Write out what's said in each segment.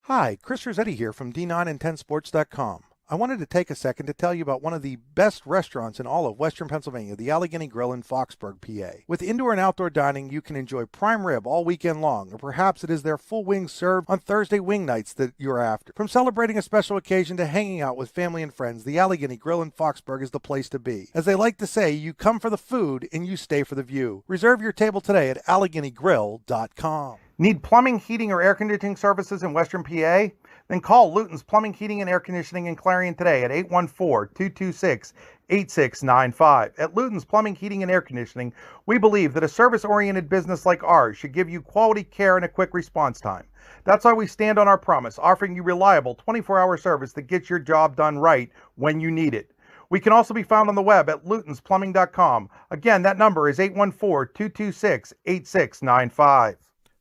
Hi, Chris Rossetti here from D9and10sports.com. I wanted to take a second to tell you about one of the best restaurants in all of Western Pennsylvania, the Allegheny Grill in Foxburg, PA. With indoor and outdoor dining, you can enjoy prime rib all weekend long, or perhaps it is their full wings served on Thursday wing nights that you're after. From celebrating a special occasion to hanging out with family and friends, the Allegheny Grill in Foxburg is the place to be. As they like to say, you come for the food and you stay for the view. Reserve your table today at AlleghenyGrill.com. Need plumbing, heating, or air conditioning services in Western PA? Then call Luton's Plumbing, Heating, and Air Conditioning in Clarion today at 814-226-8695. At Luton's Plumbing, Heating, and Air Conditioning, we believe that a service-oriented business like ours should give you quality care and a quick response time. That's why we stand on our promise, offering you reliable 24-hour service that gets your job done right when you need it. We can also be found on the web at lutonsplumbing.com. Again, that number is 814-226-8695.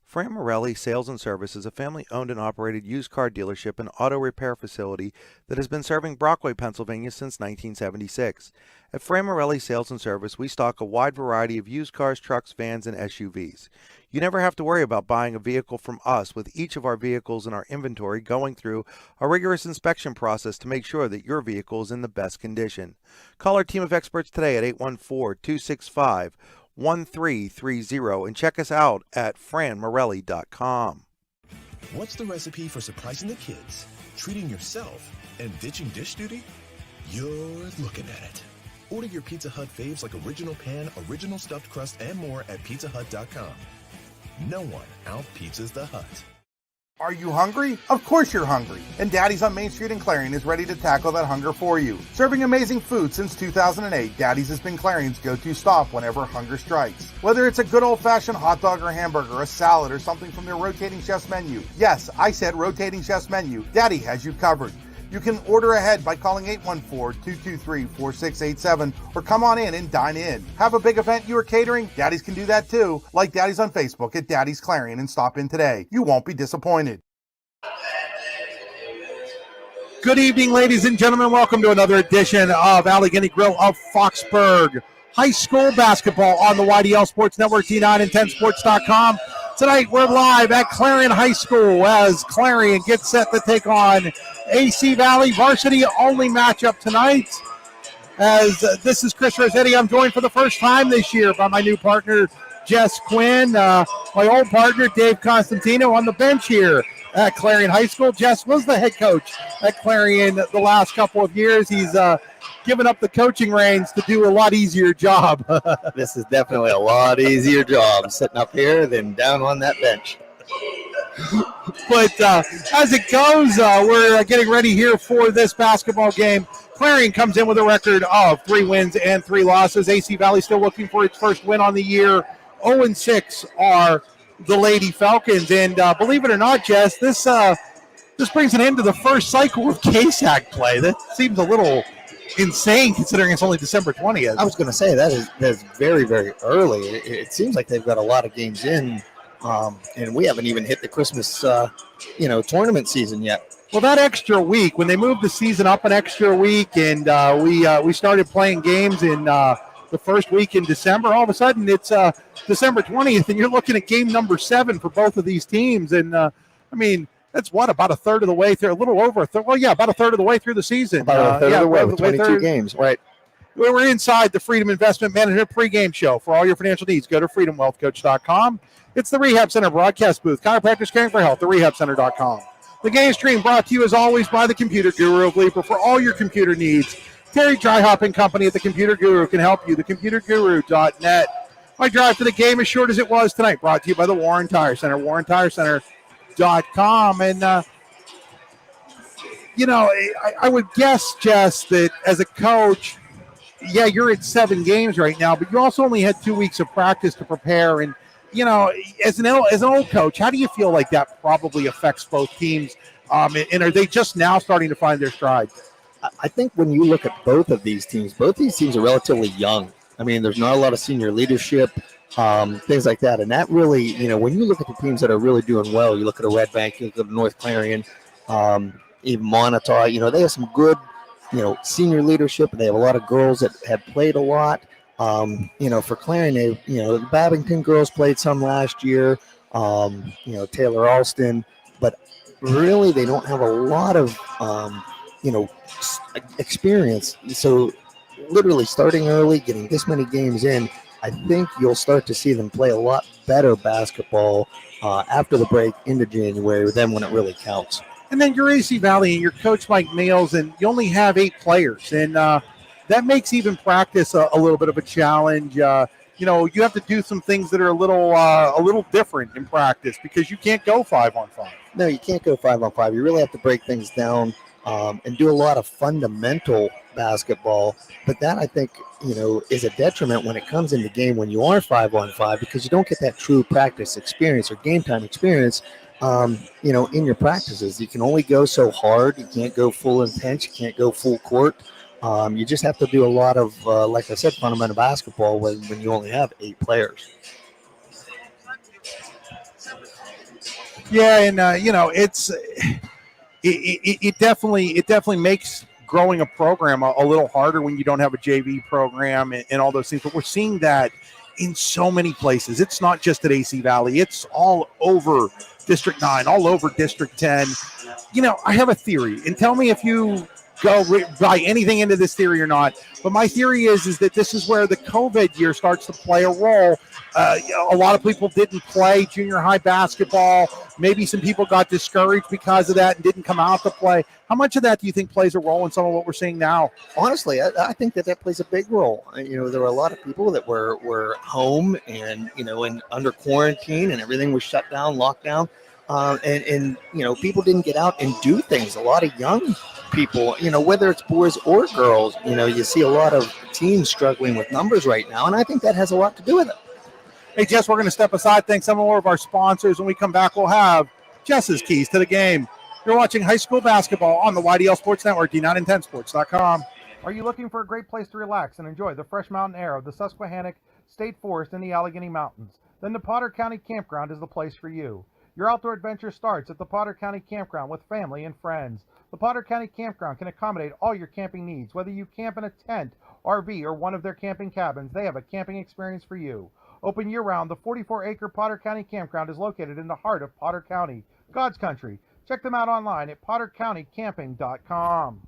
Fran Morelli Sales and Service is a family-owned and operated used car dealership and auto repair facility that has been serving Brockway, Pennsylvania since 1976. At Fran Morelli Sales and Service, we stock a wide variety of used cars, trucks, vans, and SUVs. You never have to worry about buying a vehicle from us, with each of our vehicles in our inventory going through a rigorous inspection process to make sure that your vehicle is in the best condition. Call our team of experts today at 814-265-1330 and check us out at franmorelli.com. What's the recipe for surprising the kids, treating yourself, and ditching dish duty? You're looking at it. Order your Pizza Hut faves like original pan, original stuffed crust, and more at pizzahut.com. No one out-pizzas the Hut. Are you hungry? Of course you're hungry. And Daddy's on Main Street in Clarion is ready to tackle that hunger for you. Serving amazing food since 2008, Daddy's has been Clarion's go-to stop whenever hunger strikes. Whether it's a good old-fashioned hot dog or hamburger, a salad, or something from their rotating chef's menu. Yes, I said rotating chef's menu. Daddy has you covered. You can order ahead by calling 814-223-4687 or come on in and dine in. Have a big event you are catering? Daddy's can do that too. Like Daddy's on Facebook at Daddy's Clarion and stop in today. You won't be disappointed. Good evening, ladies and gentlemen. Welcome to another edition of Allegheny Grill of Foxburg High School Basketball on the YDL Sports Network, D9and10sports.com. Tonight we're live at Clarion High School as Clarion gets set to take on AC Valley. Varsity only matchup tonight. As this is Chris Rossetti. I'm joined for the first time this year by my new partner, Jess Quinn. My old partner, Dave Constantino, on the bench here at Clarion High School. Jess was the head coach at Clarion the last couple of years. He's given up the coaching reins to do a lot easier job. This is definitely a lot easier job sitting up here than down on that bench. But as it goes, we're getting ready here for this basketball game. Clarion comes in with a record of 3 wins and 3 losses. AC Valley still looking for its first win on the year. 0-6 are the Lady Falcons. And believe it or not, Jess, this brings an end to the first cycle of KSAC play. That seems a little insane considering it's only December 20th. I was going to say that's very, very early. It seems like they've got a lot of games in, and we haven't even hit the Christmas, tournament season yet. Well, that extra week, when they moved the season up an extra week, and we started playing games in the first week in December, all of a sudden it's December 20th, and you're looking at game number 7 for both of these teams. And, that's about a third of the way through, a little over a third. Well, yeah, about a third of the way through the season. About a third of the way with 22 games, right? We're inside the Freedom Investment Management pregame show. For all your financial needs, go to freedomwealthcoach.com. It's the Rehab Center broadcast booth. Chiropractors caring for health, therehabcenter.com. The game stream brought to you as always by the Computer Guru of Leaper. For all your computer needs, Terry Dryhop and Company at the Computer Guru can help you. thecomputerguru.net. My drive to the game as short as it was tonight, brought to you by the Warren Tire Center, warrentirecenter.com. And, I would guess, Jess, that as a coach, yeah, you're at 7 games right now, but you also only had 2 weeks of practice to prepare. And, as an old coach, how do you feel like that probably affects both teams? And are they just now starting to find their stride? I think when you look at both these teams are relatively young. I mean, there's not a lot of senior leadership, things like that. And that really, when you look at the teams that are really doing well, you look at a Red Bank, you look at North Clarion, even Monitor, they have some good, senior leadership, and they have a lot of girls that have played a lot. For Clarion, the Babington girls played some last year. Taylor Alston, but really they don't have a lot of experience. So literally starting early, getting this many games in, I think you'll start to see them play a lot better basketball after the break into January than when it really counts. And then your AC Valley and your coach Mike Nails, and you only have 8 players, and that makes even practice a little bit of a challenge. You have to do some things that are a little different in practice because you can't go 5-on-5. No, you can't go 5-on-5. You really have to break things down and do a lot of fundamental basketball. But that, I think, is a detriment when it comes in the game when you are 5-on-5 because you don't get that true practice experience or game time experience. In your practices, you can only go so hard. You can't go full intense. You can't go full court. You just have to do a lot of, like I said, fundamental basketball when you only have 8 players. Yeah, and it definitely makes growing a program a little harder when you don't have a JV program and all those things. But we're seeing that in so many places. It's not just at AC Valley. It's all over District 9, all over District 10. I have a theory, and tell me if you buy anything into this theory or not. But my theory is that this is where the COVID year starts to play a role. A lot of people didn't play junior high basketball. Maybe some people got discouraged because of that and didn't come out to play. How much of that do you think plays a role in some of what we're seeing now? Honestly, I think that plays a big role. There were a lot of people that were home and, and under quarantine and everything was shut down, locked down. And people didn't get out and do things. A lot of young people, whether it's boys or girls, you see a lot of teams struggling with numbers right now. And I think that has a lot to do with it. Hey, Jess, we're going to step aside. Thanks some more of our sponsors. When we come back, we'll have Jess's keys to the game. You're watching high school basketball on the YDL Sports Network, D910sports.com. Are you looking for a great place to relax and enjoy the fresh mountain air of the Susquehannock State Forest in the Allegheny Mountains? Then the Potter County Campground is the place for you. Your outdoor adventure starts at the Potter County Campground with family and friends. The Potter County Campground can accommodate all your camping needs. Whether you camp in a tent, RV, or one of their camping cabins, they have a camping experience for you. Open year-round, the 44-acre Potter County Campground is located in the heart of Potter County, God's country. Check them out online at pottercountycamping.com.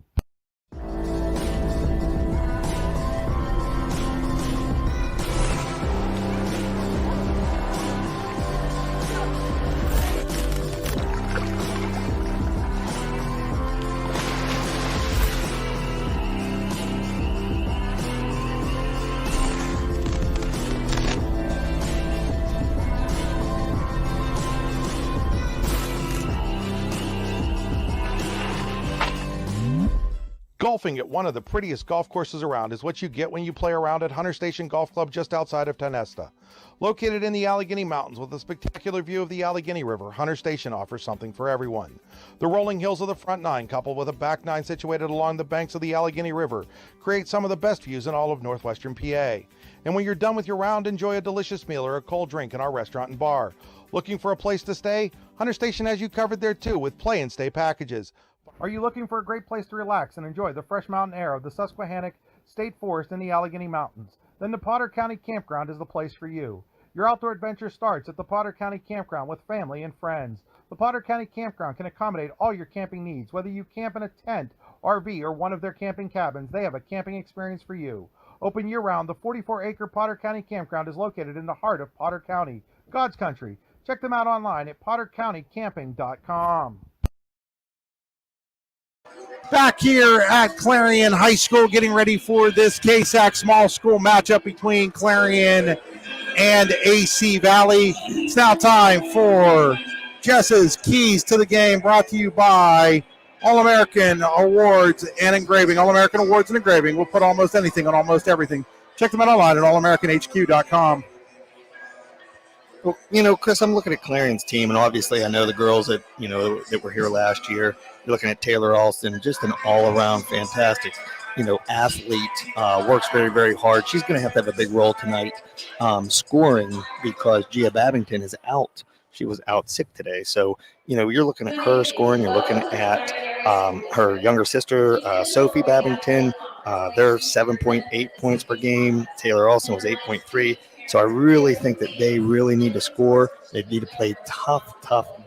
Golfing at one of the prettiest golf courses around is what you get when you play around at Hunter Station Golf Club just outside of Tonesta. Located in the Allegheny Mountains with a spectacular view of the Allegheny River, Hunter Station offers something for everyone. The rolling hills of the front nine, coupled with a back nine situated along the banks of the Allegheny River, create some of the best views in all of northwestern PA. And when you're done with your round, enjoy a delicious meal or a cold drink in our restaurant and bar. Looking for a place to stay? Hunter Station has you covered there too with play and stay packages. Are you looking for a great place to relax and enjoy the fresh mountain air of the Susquehannock State Forest in the Allegheny Mountains? Then the Potter County Campground is the place for you. Your outdoor adventure starts at the Potter County Campground with family and friends. The Potter County Campground can accommodate all your camping needs. Whether you camp in a tent, RV, or one of their camping cabins, they have a camping experience for you. Open year-round, the 44-acre Potter County Campground is located in the heart of Potter County, God's country. Check them out online at pottercountycamping.com. Back here at Clarion High School, getting ready for this KSAC small school matchup between Clarion and AC Valley. It's now time for Jess's Keys to the Game, brought to you by All-American Awards and Engraving. All-American Awards and Engraving. We'll put almost anything on almost everything. Check them out online at allamericanhq.com. Well, Chris, I'm looking at Clarion's team, and obviously I know the girls that were here last year. You're looking at Taylor Alston, just an all-around fantastic, athlete, works very, very hard. She's going to have a big role tonight scoring because Gia Babington is out. She was out sick today. So, you're looking at her scoring. You're looking at her younger sister, Sophie Babington. They're 7.8 points per game. Taylor Alston was 8.3. So I really think that they really need to score. They need to play tough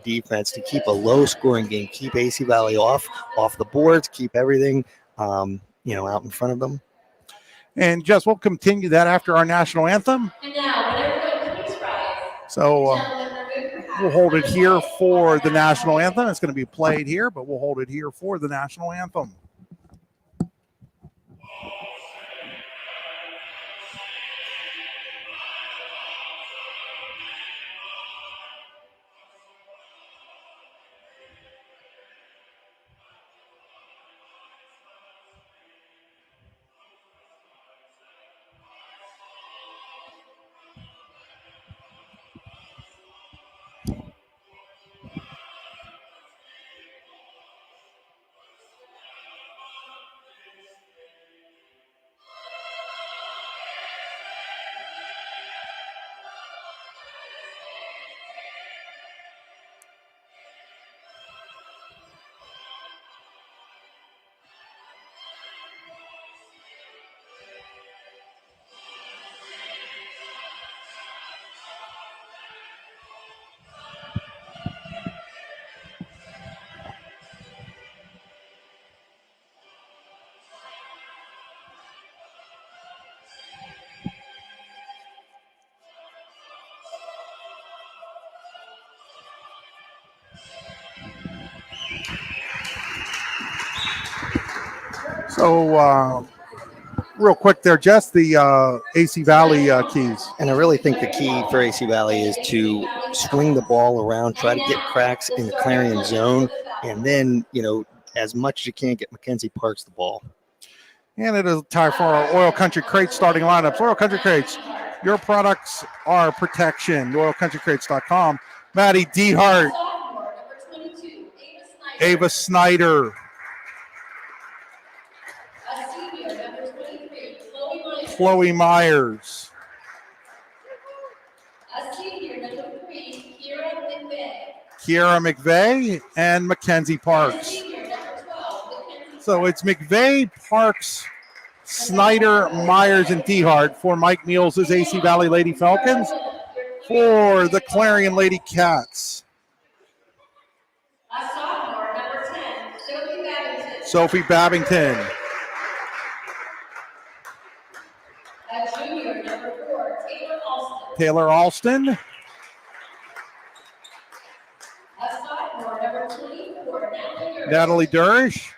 defense to keep a low-scoring game, keep AC Valley off the boards, keep everything, out in front of them. And Jess, we'll continue that after our national anthem. So we'll hold it here for the national anthem. It's going to be played here, but we'll hold it here for the national anthem. So, real quick there, Jess, the AC Valley keys. And I really think the key for AC Valley is to swing the ball around, try to get cracks in the Clarion zone, and then, as much as you can, get Mackenzie Parks the ball. And it is time for our Oil Country Crates starting lineups. Oil Country Crates, your products are protection. OilCountryCrates.com. Maddie Dehart. Ava Snyder. Chloe Myers. Kiera McVeigh and Mackenzie Parks. So it's McVeigh, Parks, Snyder, Myers, and Dehart for Mike Meals' AC Valley Lady Falcons. For the Clarion Lady Cats, Sophie Babington. Taylor Alston. Natalie Durish.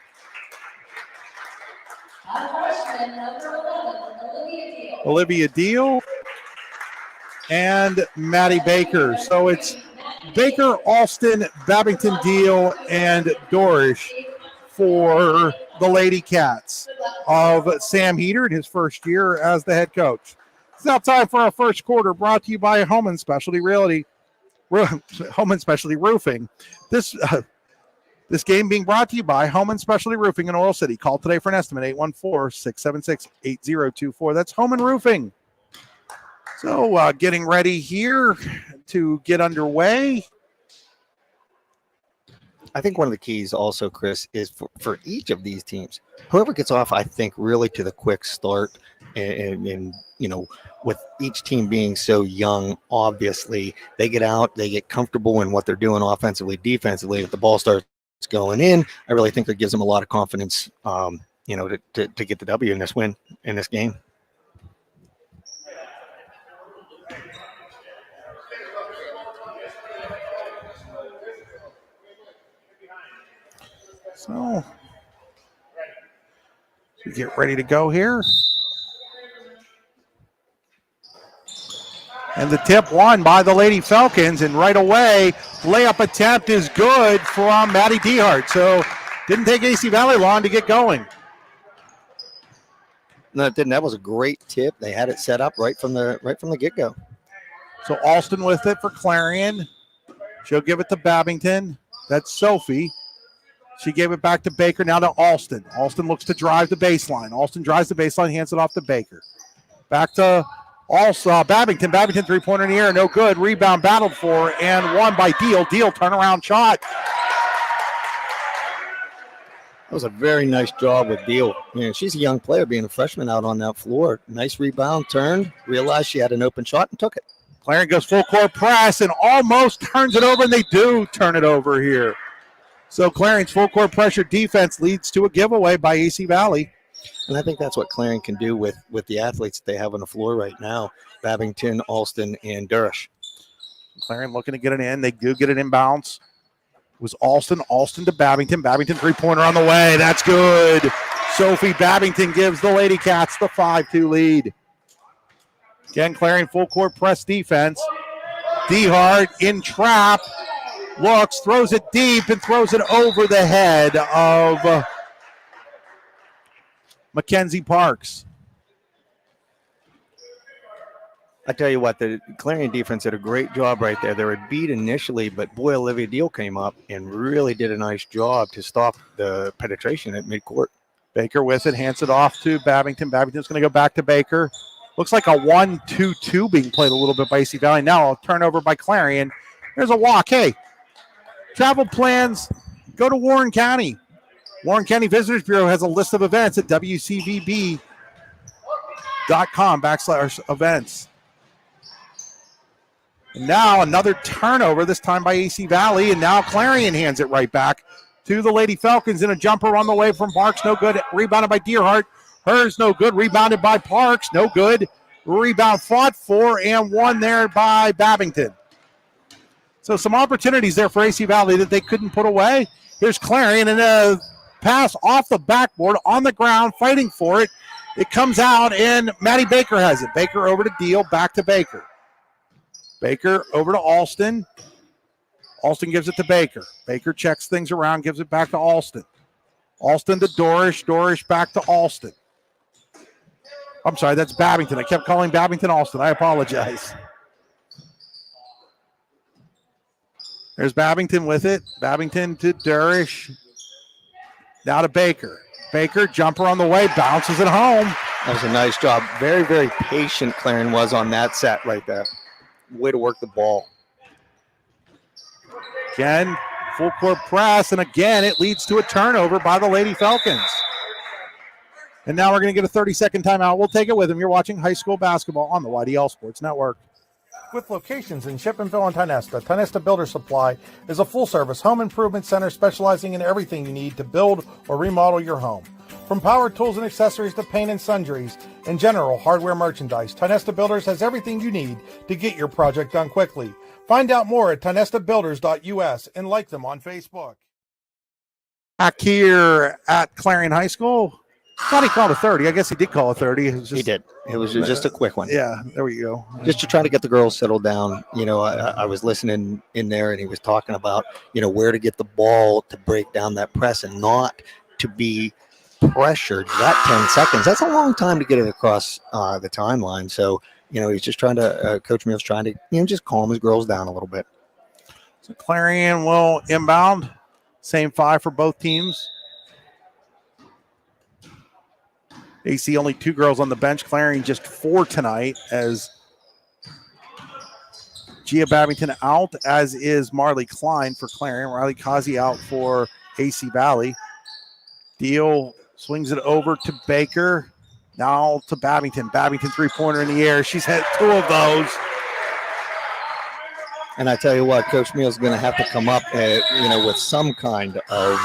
Olivia Deal. And Maddie Baker. So it's Baker, Alston, Babington, Deal, and Dorish for the Lady Cats of Sam Heater in his first year as the head coach. It's now time for our first quarter, brought to you by Home and Specialty Realty, Home and Specialty Roofing. This game being brought to you by Home and Specialty Roofing in Oil City. Call today for an estimate, 814-676-8024. That's Home and Roofing. So getting ready here to get underway. I think one of the keys also, Chris, is for each of these teams, whoever gets off, I think, really to the quick start and with each team being so young, obviously they get out, they get comfortable in what they're doing offensively, defensively. If the ball starts going in, I really think that gives them a lot of confidence, to get the W in this win, in this game. So we get ready to go here. And the tip won by the Lady Falcons. And right away, layup attempt is good from Maddie Dehart. So didn't take AC Valley long to get going. No, it didn't. That was a great tip. They had it set up right from the get-go. So Alston with it for Clarion. She'll give it to Babington. That's Sophie. She gave it back to Baker, now to Alston. Alston looks to drive the baseline. Alston drives the baseline, hands it off to Baker. Back to Babington. Babington, three-pointer in the air, no good. Rebound battled for and won by Deal. Deal turnaround shot. That was a very nice job with Deal. She's a young player, being a freshman out on that floor. Nice rebound, turned, realized she had an open shot, and took it. Clarion goes full court press and almost turns it over, and they do turn it over here. So Clarion's full court pressure defense leads to a giveaway by AC Valley. And I think that's what Clarion can do with the athletes that they have on the floor right now, Babington, Alston, and Durish. Clarion looking to get it in. They do get it inbounds. It was Alston to Babington. Babington three-pointer on the way. That's good. Sophie Babington gives the Lady Cats the 5-2 lead. Again, Clarion full court press defense. DeHart in trap. Looks, throws it deep, and throws it over the head of Mackenzie Parks. I tell you what, the Clarion defense did a great job right there. They were beat initially, but boy, Olivia Deal came up and really did a nice job to stop the penetration at midcourt. Baker with it, hands it off to Babington. Babington's going to go back to Baker. Looks like a 1-2-2 being played a little bit by AC Valley. Now a turnover by Clarion. There's a walk. Hey, travel plans, go to Warren County. Warren County Visitors Bureau has a list of events at wcvb.com/events. And now another turnover, this time by AC Valley, and now Clarion hands it right back to the Lady Falcons in a jumper on the way from Parks. No good. Rebounded by DeHart. Hers no good. Rebounded by Parks. No good. Rebound fought for and won there by Babington. So some opportunities there for AC Valley that they couldn't put away. Here's Clarion and a pass off the backboard on the ground, fighting for it. It comes out and Maddie Baker has it. Baker over to Deal, back to Baker. Baker over to Alston. Alston gives it to Baker. Baker checks things around, gives it back to Alston. Alston to Dorish. Dorish back to Alston. I'm sorry, that's Babington. I kept calling Babington Alston. I apologize. There's Babington with it. Babington to Durish. Now to Baker. Baker, jumper on the way, bounces it home. That was a nice job. Very, very patient Clarion was on that set right there. Way to work the ball. Again, full court press, and again, it leads to a turnover by the Lady Falcons. And now we're going to get a 30-second timeout. We'll take it with them. You're watching high school basketball on the YDL Sports Network. With locations in Shippenville and Tionesta, Tionesta Builder Supply is a full-service home improvement center specializing in everything you need to build or remodel your home. From power tools and accessories to paint and sundries and general hardware merchandise, Tionesta Builders has everything you need to get your project done quickly. Find out more at tionestabuilders.us and like them on Facebook. Back here at Clarion High School. Thought he called a 30. I guess he did call a 30. He did. It was just a quick one. Yeah, there we go. Just to try to get the girls settled down. I was listening in there, and he was talking about, where to get the ball to break down that press and not to be pressured. That 10 seconds, that's a long time to get it across the timeline. So, he's just trying to, Coach Mills trying to, just calm his girls down a little bit. So Clarion will inbound. Same 5 for both teams. AC only 2 girls on the bench. Clarion just 4 tonight as Gia Babington out, as is Marley Klein for Clarion. Riley Kazi out for AC Valley. Deal swings it over to Baker. Now to Babington. Babington three-pointer in the air. She's had 2 of those. And I tell you what, Coach Meals is going to have to come up, with some kind of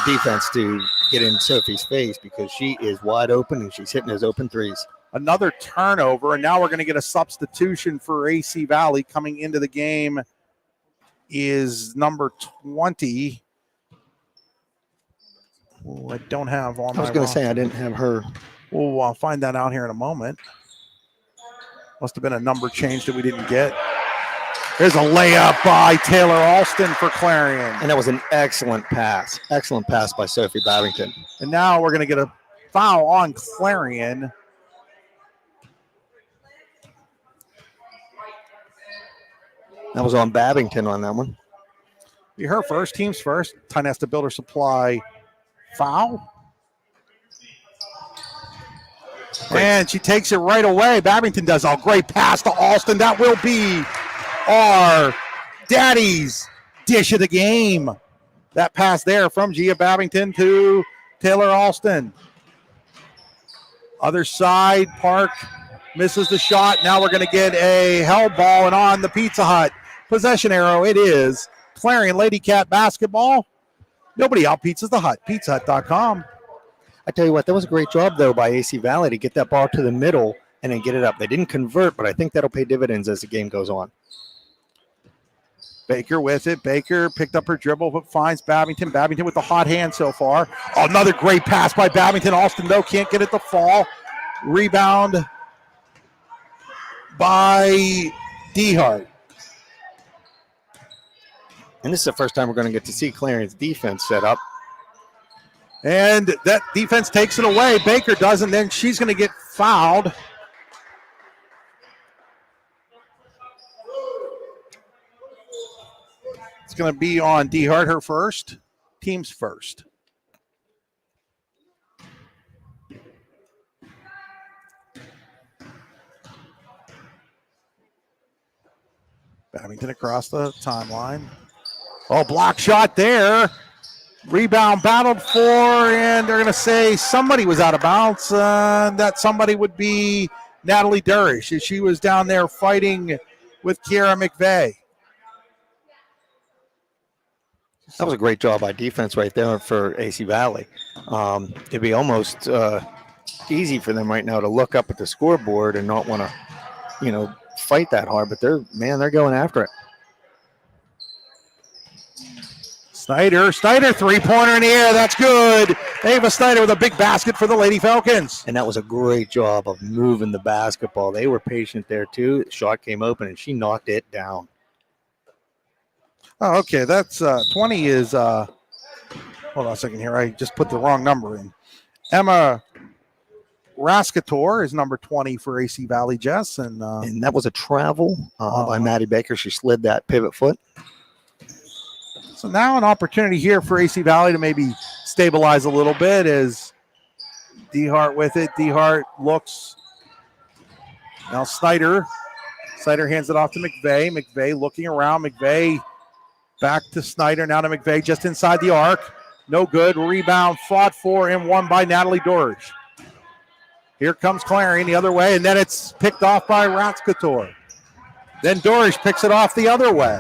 defense to get in Sophie's face, because she is wide open and she's hitting those open threes. Another turnover, and now we're going to get a substitution for AC Valley. Coming into the game is number 20. Oh, I don't have on. I was going to say I didn't have her. Oh, I'll find that out here in a moment. Must have been a number change that we didn't get. There's a layup by Taylor Alston for Clarion. And that was an excellent pass. Excellent pass by Sophie Babington. And now we're going to get a foul on Clarion. That was on Babington on that one. Be her first, team's first. Tionesta Builder Supply foul. And she takes it right away. Babington does a great pass to Alston. That will be our daddy's dish of the game. That pass there from Gia Babington to Taylor Alston. Other side, Park misses the shot. Now we're going to get a held ball, and on the Pizza Hut possession arrow, it is Clarion Lady Cat basketball. Nobody out pizzas the Hut. PizzaHut.com. I tell you what, that was a great job, though, by AC Valley to get that ball to the middle and then get it up. They didn't convert, but I think that'll pay dividends as the game goes on. Baker with it. Baker picked up her dribble, but finds Babington. Babington with the hot hand so far. Oh, another great pass by Babington. Alston, though, can't get it to fall. Rebound by Dehart. And this is the first time we're going to get to see Clarion's defense set up. And that defense takes it away. Baker doesn't, then she's going to get fouled. It's going to be on Dehart, her first. Team's first. Babington across the timeline. Oh, block shot there. Rebound battled for, and they're going to say somebody was out of bounds. That somebody would be Natalie Durish. She was down there fighting with Kiara McVeigh. That was a great job by defense right there for AC Valley. It'd be almost easy for them right now to look up at the scoreboard and not want to, fight that hard. But they're going after it. Snyder, three-pointer in the air. That's good. Ava Snyder with a big basket for the Lady Falcons. And that was a great job of moving the basketball. They were patient there, too. The shot came open, and she knocked it down. Oh, okay. That's 20 is hold on a second here. I just put the wrong number in. Emma Rascator is number 20 for AC Valley, Jess. And that was a travel by Maddie Baker. She slid that pivot foot. So now an opportunity here for AC Valley to maybe stabilize a little bit as Dehart with it. Dehart looks. Now Snyder. Snyder hands it off to McVeigh. McVeigh looking around. McVeigh back to Snyder. Now to McVeigh just inside the arc. No good. Rebound fought for and won by Natalie Dorish. Here comes Clarion the other way, and then it's picked off by Ratscator. Then Dorish picks it off the other way.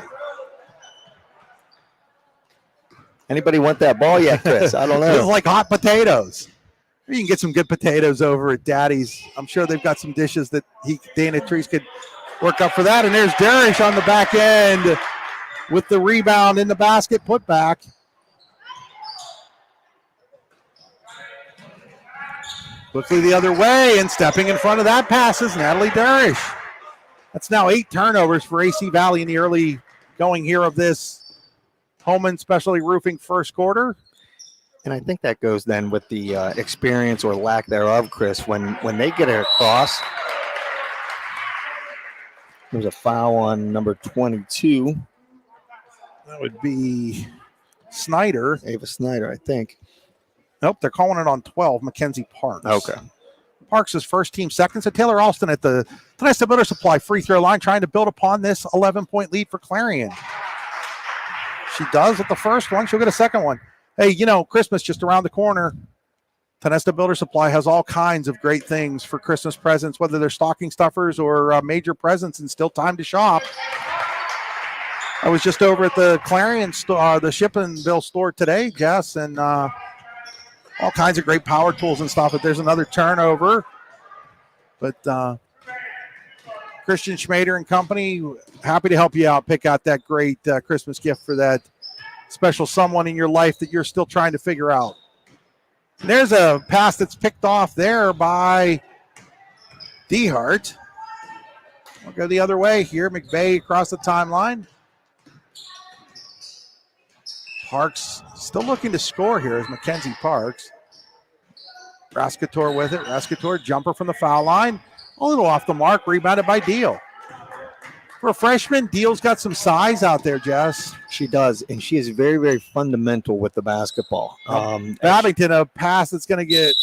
Anybody want that ball yet, Chris? I don't know. It's like hot potatoes. You can get some good potatoes over at Daddy's. I'm sure they've got some dishes that Dana Treese could work up for that. And there's Darish on the back end with the rebound in the basket put back. Quickly the other way, and stepping in front of that pass is Natalie Darish. That's now 8 turnovers for AC Valley in the early going here of this Holman Specialty Roofing first quarter. And I think that goes then with the experience or lack thereof, Chris. When they get it across, there's a foul on number 22. That would be Snyder. Ava Snyder, I think. Nope, they're calling it on 12, Mackenzie Parks. Okay. Parks is first team second. So Taylor Alston at the Tonesta Builder Supply free throw line trying to build upon this 11-point lead for Clarion. She does with the first one. She'll get a second one. Hey, Christmas just around the corner. Tonesta Builder Supply has all kinds of great things for Christmas presents, whether they're stocking stuffers or major presents, and still time to shop. I was just over at the Clarion store, the Shippensville store today, Jess, and all kinds of great power tools and stuff. But there's another turnover. But Christian Schmader and company, happy to help you out. Pick out that great Christmas gift for that special someone in your life that you're still trying to figure out. And there's a pass that's picked off there by Dehart. We'll go the other way here. McVeigh across the timeline. Parks still looking to score here is Mackenzie Parks. Rascator with it. Rascator jumper from the foul line. A little off the mark, rebounded by Deal. For a freshman, Deal's got some size out there, Jess. She does, and she is very, very fundamental with the basketball. Babington, a pass that's going to get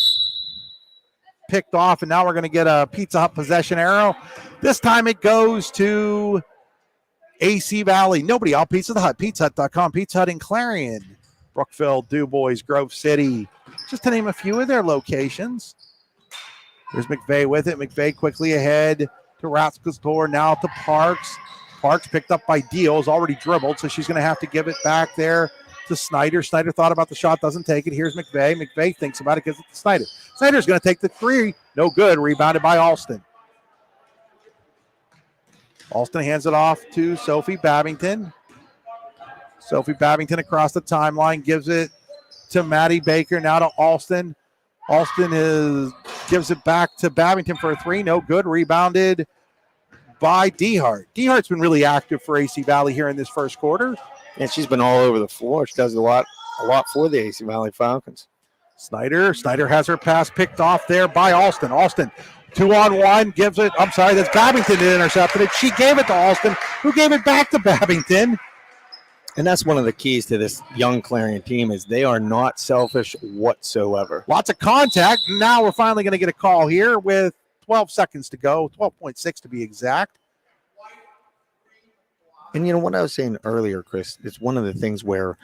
picked off, and now we're going to get a Pizza Hut possession arrow. This time it goes to AC Valley. Nobody out. Pizza the Hut. PizzaHut.com. Pizza Hut in Clarion. Brookville, DuBois, Grove City. just to name a few of their locations. There's McVeigh with it. McVeigh quickly ahead to Ratzka's door, now to Parks. Parks picked up by Deals, already dribbled, so she's going to have to give it back there to Snyder. Snyder thought about the shot, doesn't take it. Here's McVeigh. McVeigh thinks about it, gives it to Snyder. Snyder's going to take the three. No good. Rebounded by Alston. Alston hands it off to Sophie Babington. Sophie Babington across the timeline, gives it to Maddie Baker, now to Alston. Alston gives it back to Babington for a three. No good. Rebounded by Dehart. Dehart's been really active for AC Valley here in this first quarter. And she's been all over the floor. She does a lot for the AC Valley Falcons. Snyder has her pass picked off there by Alston. Alston, 2-on-1, gives it. I'm sorry, that's Babington that intercepted it. She gave it to Alston, who gave it back to Babington. And that's one of the keys to this young Clarion team is they are not selfish whatsoever. Lots of contact. Now we're finally going to get a call here with 12 seconds to go, 12.6 to be exact. And you know what I was saying earlier, Chris, it's one of the things where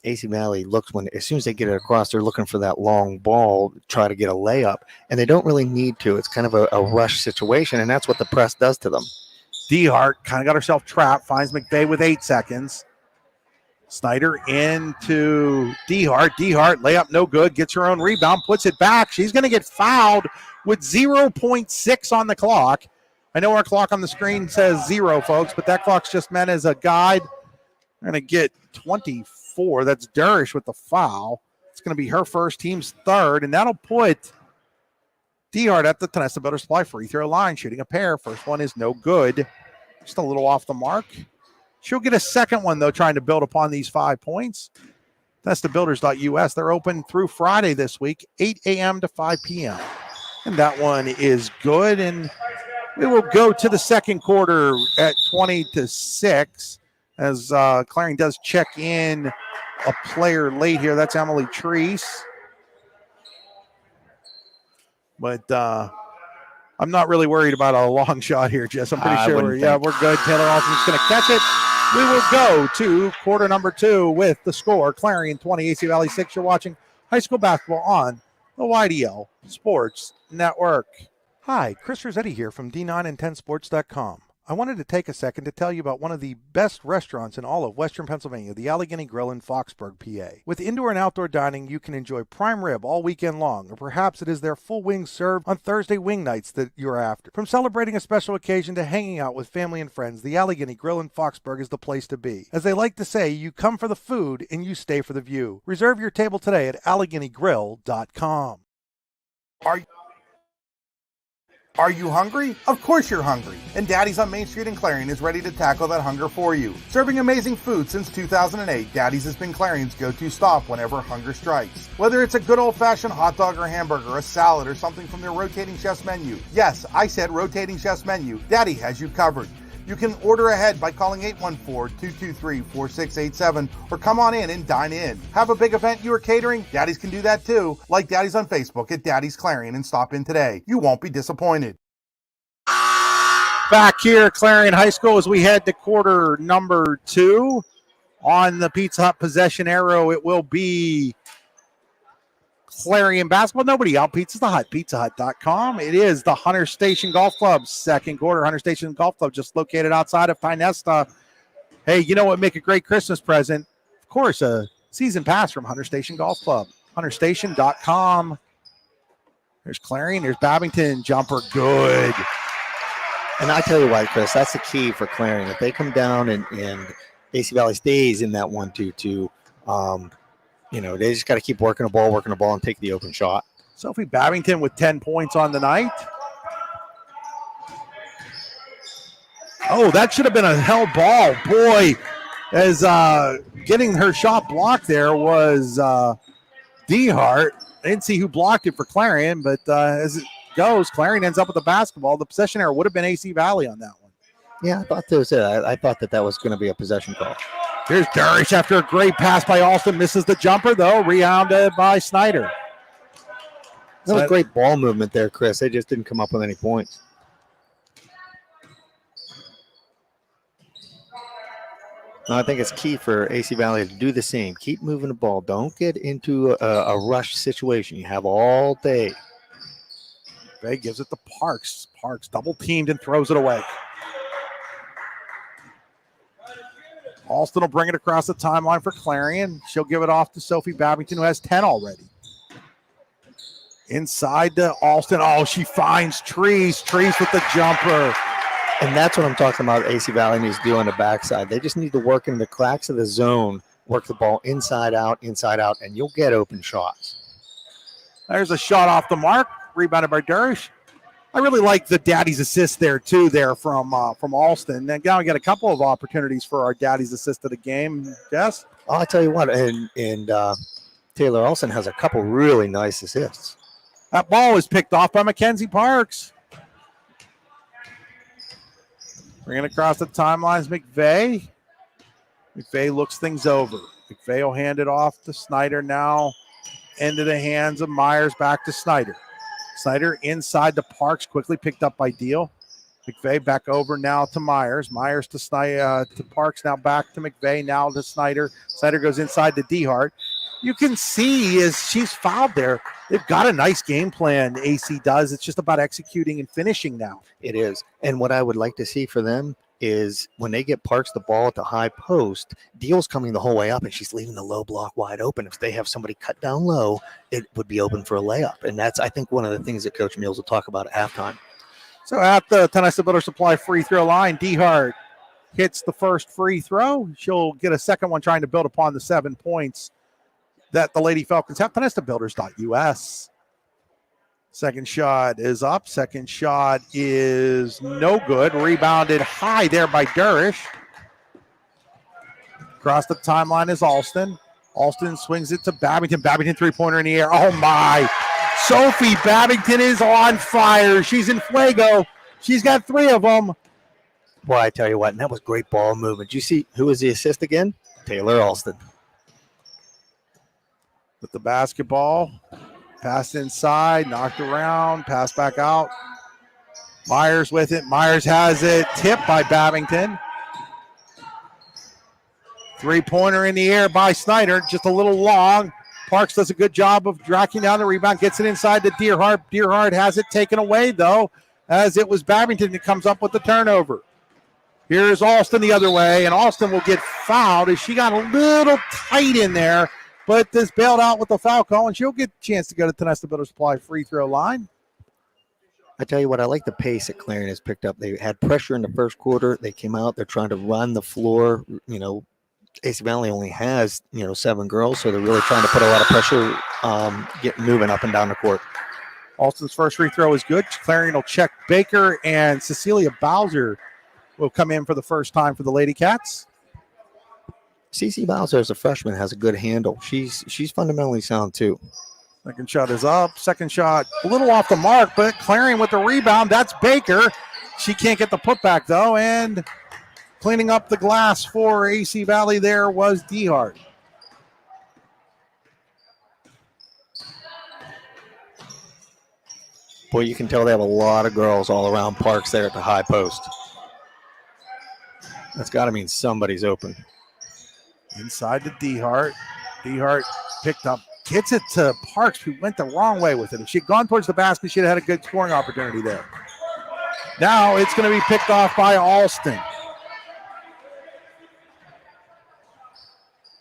AC Valley looks as soon as they get it across, they're looking for that long ball, try to get a layup, and they don't really need to. It's kind of a rush situation, and that's what the press does to them. Dehart kind of got herself trapped, finds McVeigh with 8 seconds. Snyder into Dehart. Dehart, layup no good, gets her own rebound, puts it back. She's going to get fouled with 0.6 on the clock. I know our clock on the screen says 0, folks, but that clock's just meant as a guide. We're going to get 24. That's Durish with the foul. It's going to be her first, team's third, and that'll put Dehart at the Tonessa Builder Supply free throw line, shooting a pair. First one is no good. Just a little off the mark. She'll get a second one, though, trying to build upon these 5 points. That's the builders.us. They're open through Friday this week, 8 a.m. to 5 p.m. And that one is good. And we will go to the second quarter at 20-6 as Clarion does check in a player late here. That's Emily Treese. But I'm not really worried about a long shot here, Jess. I'm pretty sure we're good. Taylor Alston's going to catch it. We will go to quarter number 2 with the score. Clarion 20, AC Valley 6. You're watching high school basketball on the YDL Sports Network. Hi, Chris Rossetti here from D9and10sports.com. I wanted to take a second to tell you about one of the best restaurants in all of Western Pennsylvania, the Allegheny Grill in Foxburg, PA. With indoor and outdoor dining, you can enjoy prime rib all weekend long, or perhaps it is their full wings served on Thursday wing nights that you're after. From celebrating a special occasion to hanging out with family and friends, the Allegheny Grill in Foxburg is the place to be. As they like to say, you come for the food and you stay for the view. Reserve your table today at AlleghenyGrill.com. Are you hungry? Of course you're hungry. And Daddy's on Main Street in Clarion is ready to tackle that hunger for you. Serving amazing food since 2008, Daddy's has been Clarion's go-to stop whenever hunger strikes. Whether it's a good old-fashioned hot dog or hamburger, a salad, or something from their rotating chef's menu. Yes, I said rotating chef's menu. Daddy has you covered. You can order ahead by calling 814-223-4687 or come on in and dine in. Have a big event you are catering? Daddy's can do that too. Like Daddy's on Facebook at Daddy's Clarion and stop in today. You won't be disappointed. Back here at Clarion High School as we head to quarter number 2. On the Pizza Hut possession arrow, it will be Clarion basketball. Nobody out. Pizza's the Hut. PizzaHut.com. It is the Hunter Station Golf Club second quarter. Hunter Station Golf Club just located outside of Pinesta. Hey, you know what would make a great Christmas present? Of course, a season pass from Hunter Station Golf Club. HunterStation.com. There's Clarion. There's Babington. Jumper. Good. And I tell you what, Chris, that's the key for Clarion. If they come down and AC Valley stays in that 1-2-2, they just got to keep working the ball, and take the open shot. Sophie Babington with 10 points on the night. Oh, that should have been a held ball. Boy, as getting her shot blocked there was Dehart. I didn't see who blocked it for Clarion, but as it goes, Clarion ends up with the basketball. The possession error would have been AC Valley on that one. Yeah, I thought that was it. I thought that was going to be a possession call. Here's Durish after a great pass by Alston. Misses the jumper, though. Rebounded by Snyder. That was great ball movement there, Chris. They just didn't come up with any points. No, I think it's key for AC Valley to do the same. Keep moving the ball. Don't get into a rush situation. You have all day. McVeigh gives it to Parks. Parks double teamed and throws it away. Alston will bring it across the timeline for Clarion. She'll give it off to Sophie Babington, who has 10 already. Inside to Alston. Oh, she finds Trees. Trees with the jumper. And that's what I'm talking about. AC Valley needs to do on the backside. They just need to work in the cracks of the zone, work the ball inside out, and you'll get open shots. There's a shot off the mark, rebounded by Durish. I really like the daddy's assist there too. There from Alston. And now we got a couple of opportunities for our daddy's assist of the game. Yes. Oh, I tell you what, and Taylor Alston has a couple really nice assists. That ball was picked off by Mackenzie Parks. Bringing it across the timelines, McVeigh. McVeigh looks things over. McVeigh will hand it off to Snyder now. Into the hands of Myers, back to Snyder. Snyder inside to Parks, quickly picked up by Deal. McVeigh back over now to Myers. Myers to to Parks, now back to McVeigh, now to Snyder. Snyder goes inside to Dehart. You can see as she's fouled there, they've got a nice game plan, AC does. It's just about executing and finishing now. It is. And what I would like to see for them is when they get Parks the ball at the high post, Deal's coming the whole way up and she's leaving the low block wide open. If they have somebody cut down low, it would be open for a layup. And that's, I think, one of the things that Coach Mills will talk about at halftime. So at the Tenesta Builder Supply free throw line, Dehart hits the first free throw. She'll get a second one trying to build upon the 7 points that the Lady Falcons have. TenestaBuilders.us. Second shot is up. Second shot is no good. Rebounded high there by Durish. Across the timeline is Alston. Alston swings it to Babington. Babington three-pointer in the air. Oh, my. Sophie Babington is on fire. She's in fuego. She's got 3 of them. Boy, I tell you what, and that was great ball movement. Did you see who was the assist again? Taylor Alston. With the basketball. Pass inside, knocked around, pass back out. Myers with it. Myers has it. Tipped by Babington. Three-pointer in the air by Snyder. Just a little long. Parks does a good job of tracking down the rebound. Gets it inside to Deerhart. Deerhart has it taken away, though, as it was Babington that comes up with the turnover. Here's Alston the other way, and Alston will get fouled as she got a little tight in there. But this bailed out with the foul call, and she'll get a chance to go to Tenesta Builder Supply free throw line. I tell you what, I like the pace that Clarion has picked up. They had pressure in the first quarter. They came out. They're trying to run the floor. You know, AC Valley only has, 7 girls, so they're really trying to put a lot of pressure, getting moving up and down the court. Alston's first free throw is good. Clarion will check Baker, and Cecilia Bowser will come in for the first time for the Lady Cats. CC Bowser, as a freshman, has a good handle. She's fundamentally sound, too. Second shot is up. Second shot a little off the mark, but Clarion with the rebound. That's Baker. She can't get the putback, though, and cleaning up the glass for AC Valley there was Dehart. Boy, you can tell they have a lot of girls all around Parks there at the high post. That's got to mean somebody's open. Inside to Dehart. Dehart picked up, gets it to Parks, who went the wrong way with it. If she'd gone towards the basket, she'd have had a good scoring opportunity there. Now it's going to be picked off by Alston.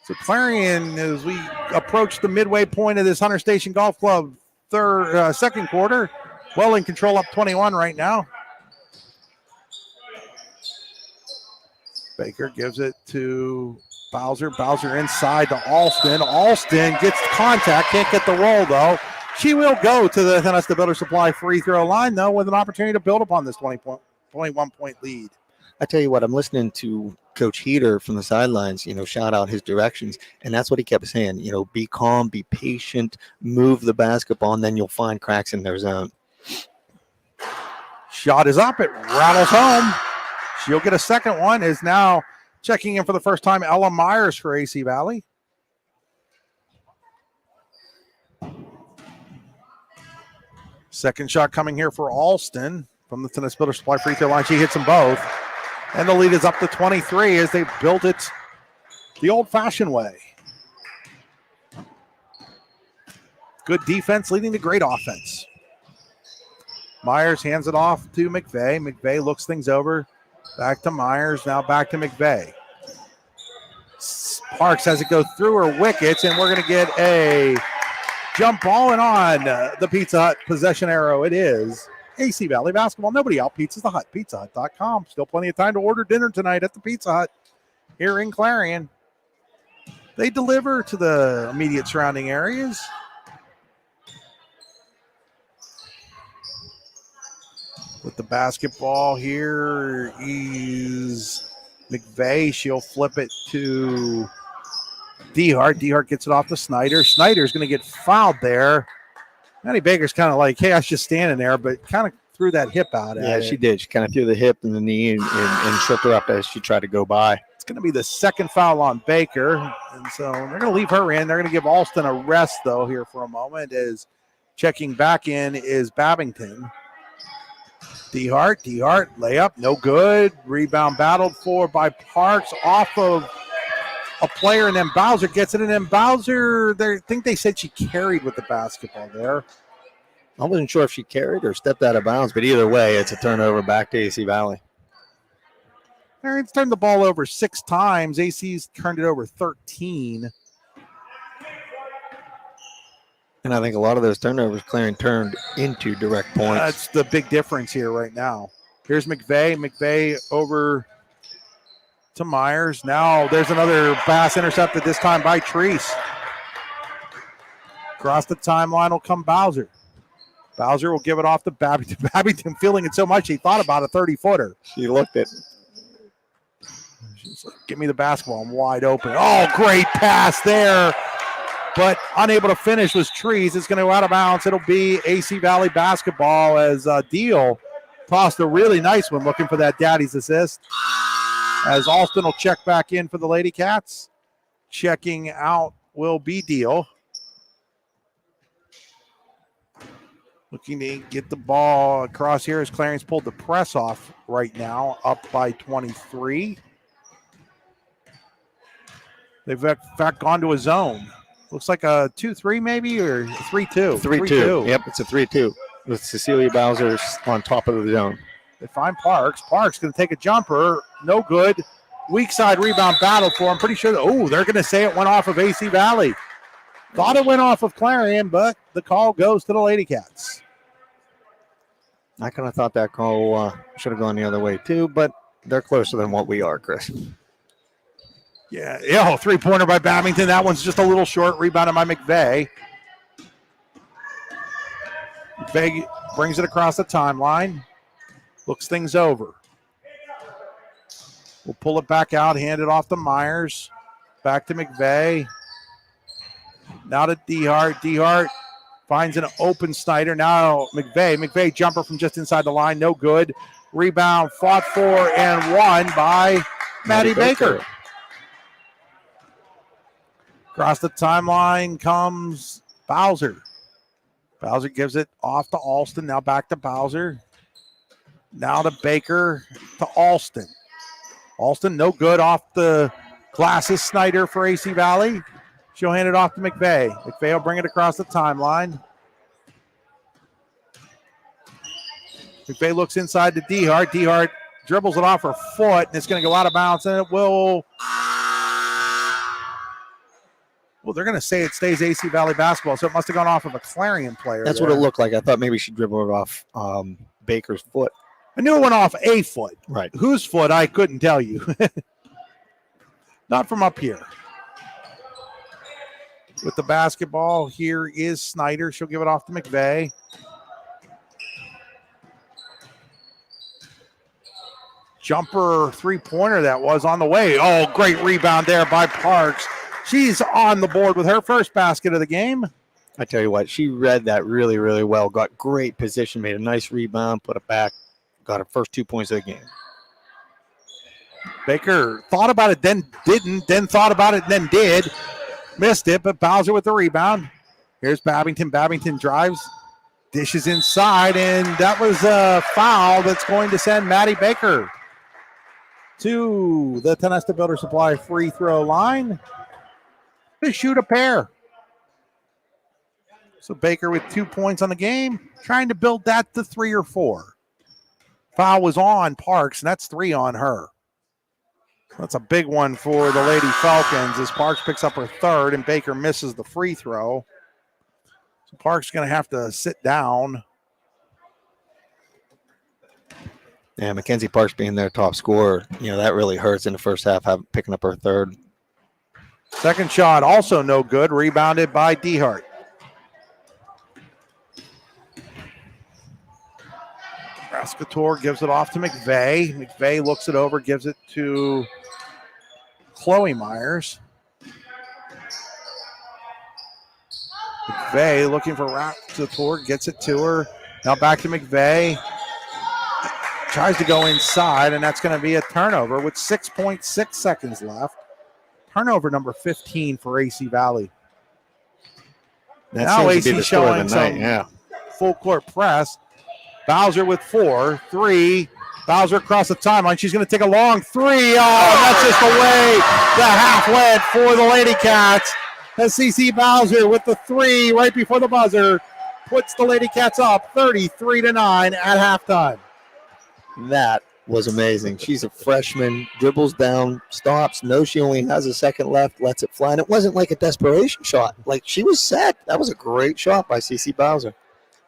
So Clarion, as we approach the midway point of this Hunter Station Golf Club second quarter, well in control, up 21 right now. Baker gives it to Bowser. Bowser inside to Alston. Alston gets contact, can't get the roll, though. She will go to the Tenesta Builder Supply free throw line, though, with an opportunity to build upon this 21-point lead. I tell you what, I'm listening to Coach Heater from the sidelines, shout out his directions, and that's what he kept saying, be calm, be patient, move the basketball, and then you'll find cracks in their zone. Shot is up. It rattles home. She'll get a second one. Is now checking in for the first time, Ella Myers for AC Valley. Second shot coming here for Alston from the Tenesta Builder Supply free throw line. She hits them both. And the lead is up to 23 as they built it the old-fashioned way. Good defense leading to great offense. Myers hands it off to McVeigh. McVeigh looks things over. Back to Myers, now back to McVeigh. Parks has it go through her wickets, and we're going to get a jump ball and on the Pizza Hut possession arrow. It is AC Valley basketball. Nobody out pizzas the Hut. PizzaHut.com. Still plenty of time to order dinner tonight at the Pizza Hut here in Clarion. They deliver to the immediate surrounding areas. With the basketball here is McVeigh. She'll flip it to DeHart. DeHart gets it off to Snyder. Snyder's going to get fouled there. Maddie Baker's kind of like, hey, I was just standing there, but kind of threw that hip out at it. Yeah, she did. She kind of threw the hip and the knee and tripped her up as she tried to go by. It's going to be the second foul on Baker. And so they're going to leave her in. They're going to give Alston a rest, though, here for a moment, as checking back in is Babington. DeHart, layup, no good. Rebound battled for by Parks off of a player, and then Bowser gets it, and then Bowser, I think they said she carried with the basketball there. I wasn't sure if she carried or stepped out of bounds, but either way, it's a turnover back to AC Valley. It's turned the ball over 6 times. AC's turned it over 13. And I think a lot of those turnovers, Clarion turned into direct points. That's the big difference here right now. Here's McVeigh. McVeigh over to Myers. Now there's another pass intercepted, this time by Treese. Across the timeline will come Bowser. Bowser will give it off to Babington. Babington feeling it so much he thought about a 30-footer. She looked it. She's like, give me the basketball. I'm wide open. Oh, great pass there. But unable to finish was Trees. It's going to go out of bounds. It'll be AC Valley basketball as Deal tossed a really nice one, looking for that daddy's assist. As Alston will check back in for the Lady Cats. Checking out will be Deal. Looking to get the ball across here as Clarion's pulled the press off right now, up by 23. They've in fact gone to a zone. Looks like a 2-3 maybe, or 3-2. 3-2. Yep, it's a 3-2 with Cecilia Bowser on top of the zone. They find Parks. Parks going to take a jumper. No good. Weak side rebound battle for him. Pretty sure. They're going to say it went off of AC Valley. Thought it went off of Clarion, but the call goes to the Lady Cats. I kind of thought that call should have gone the other way too, but they're closer than what we are, Chris. Yeah, three-pointer by Babington. That one's just a little short. Rebounded by McVeigh. McVeigh brings it across the timeline. Looks things over. We'll pull it back out, hand it off to Myers. Back to McVeigh. Now to DeHart. DeHart finds an open Snyder. Now McVeigh. McVeigh jumper from just inside the line. No good. Rebound fought for and won by Maddie Baker. Across the timeline comes Bowser. Bowser gives it off to Alston. Now back to Bowser. Now to Baker to Alston. Alston, no good off the glasses. Snyder for AC Valley. She'll hand it off to McVeigh. McVeigh will bring it across the timeline. McVeigh looks inside to DeHart. DeHart dribbles it off her foot, and it's going to go out of bounds, and it will... Well, they're going to say it stays AC Valley basketball, so it must have gone off of a Clarion player. That's what it looked like. I thought maybe she dribbled it off Baker's foot. I knew it went off a foot. Right. Whose foot, I couldn't tell you. Not from up here. With the basketball, here is Snyder. She'll give it off to McVeigh. Jumper three-pointer that was on the way. Oh, great rebound there by Parks. She's on the board with her first basket of the game. I tell you what, she read that really, really well. Got great position, made a nice rebound, put it back, got her first 2 points of the game. Baker thought about it, then didn't, then thought about it, then did. Missed it, but Bowser with the rebound. Here's Babington. Babington drives, dishes inside, and that was a foul that's going to send Maddie Baker to the Tenesta Builder Supply free throw line to shoot a pair. So Baker with 2 points on the game, trying to build that to 3 or 4. Foul was on Parks, and that's 3 on her. That's a big one for the Lady Falcons as Parks picks up her 3rd and Baker misses the free throw. So Parks going to have to sit down. Yeah, Mackenzie Parks being their top scorer, that really hurts in the first half, picking up her 3rd. Second shot also no good, rebounded by Dehart. Rascator gives it off to McVeigh. McVeigh looks it over, gives it to Chloe Myers. McVeigh looking for Rascator, gets it to her. Now back to McVeigh. Tries to go inside, and that's going to be a turnover with 6.6 seconds left. Turnover number 15 for AC Valley. That now seems to be AC the score showing of the night, some full court press. Bowser with 4, 3. Bowser across the timeline. She's going to take a long 3. Oh, that's just away. The half went for the Lady Cats. As CC Bowser with the 3 right before the buzzer puts the Lady Cats up 33-9 at halftime. That was amazing. She's a freshman, dribbles down, stops, knows she only has a second left, lets it fly. And it wasn't like a desperation shot. Like, she was set. That was a great shot by CC Bowser.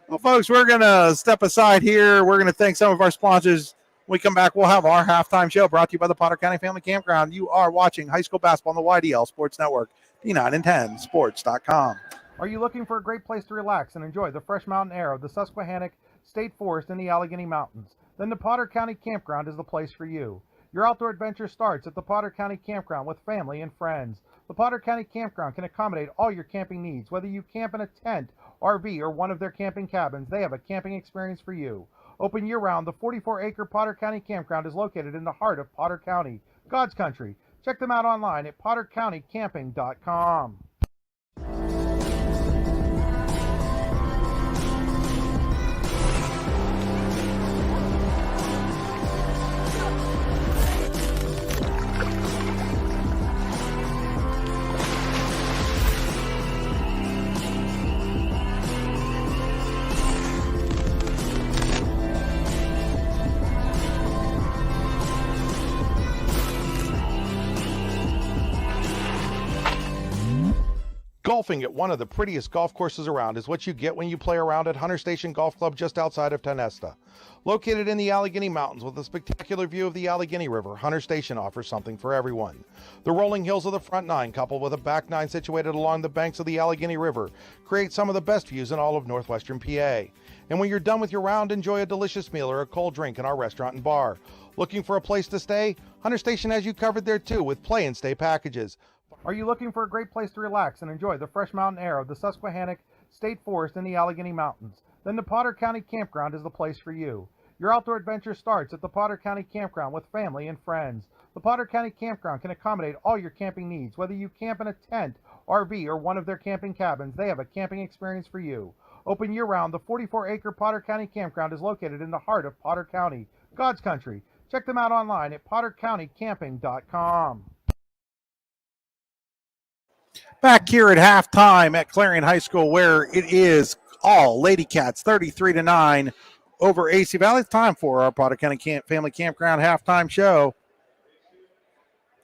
Well, folks, we're going to step aside here. We're going to thank some of our sponsors. When we come back, we'll have our halftime show brought to you by the Potter County Family Campground. You are watching high school basketball on the YDL Sports Network, D9 and 10 Sports.com. Are you looking for a great place to relax and enjoy the fresh mountain air of the Susquehannock State Forest in the Allegheny Mountains? Then the Potter County Campground is the place for you. Your outdoor adventure starts at the Potter County Campground with family and friends. The Potter County Campground can accommodate all your camping needs. Whether you camp in a tent, RV, or one of their camping cabins, they have a camping experience for you. Open year-round, the 44-acre Potter County Campground is located in the heart of Potter County, God's country. Check them out online at pottercountycamping.com. Golfing at one of the prettiest golf courses around is what you get when you play around at Hunter Station Golf Club just outside of Tenesta. Located in the Allegheny Mountains with a spectacular view of the Allegheny River, Hunter Station offers something for everyone. The rolling hills of the front nine, coupled with a back nine situated along the banks of the Allegheny River, create some of the best views in all of northwestern PA. And when you're done with your round, enjoy a delicious meal or a cold drink in our restaurant and bar. Looking for a place to stay? Hunter Station has you covered there too with play and stay packages. Are you looking for a great place to relax and enjoy the fresh mountain air of the Susquehannock State Forest in the Allegheny Mountains? Then the Potter County Campground is the place for you. Your outdoor adventure starts at the Potter County Campground with family and friends. The Potter County Campground can accommodate all your camping needs. Whether you camp in a tent, RV, or one of their camping cabins, they have a camping experience for you. Open year-round, the 44-acre Potter County Campground is located in the heart of Potter County, God's country. Check them out online at pottercountycamping.com. Back here at halftime at Clarion High School, where it is all Lady Cats 33-9 over AC Valley. It's time for our Potter County Family Campground halftime show.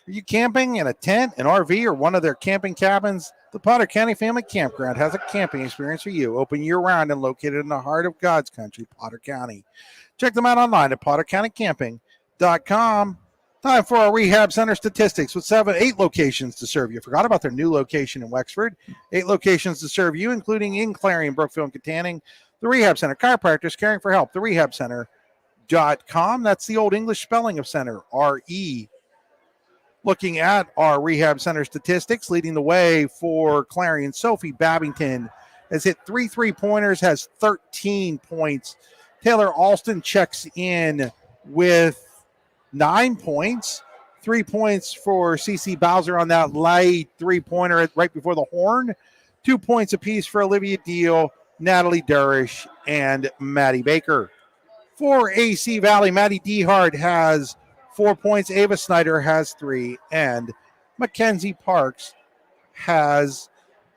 Are you camping in a tent, an RV, or one of their camping cabins? The Potter County Family Campground has a camping experience for you. Open year-round and located in the heart of God's country, Potter County. Check them out online at pottercountycamping.com. Time for our rehab center statistics with 8 locations to serve you. Forgot about their new location in Wexford. 8 locations to serve you, including in Clarion, Brookfield, and Katanning. The Rehab Center, chiropractors caring for help. TheRehabCenter.com. That's the old English spelling of center, R-E. Looking at our rehab center statistics, leading the way for Clarion, Sophie Babington has hit 3 3-pointers, has 13 points. Taylor Alston checks in with 9 points, 3 points for CC Bowser on that light 3-pointer right before the horn, 2 points apiece for Olivia Deal, Natalie Durish, and Maddie Baker. For AC Valley, Maddie Dehart has 4 points. Ava Snyder has 3, and Mackenzie Parks has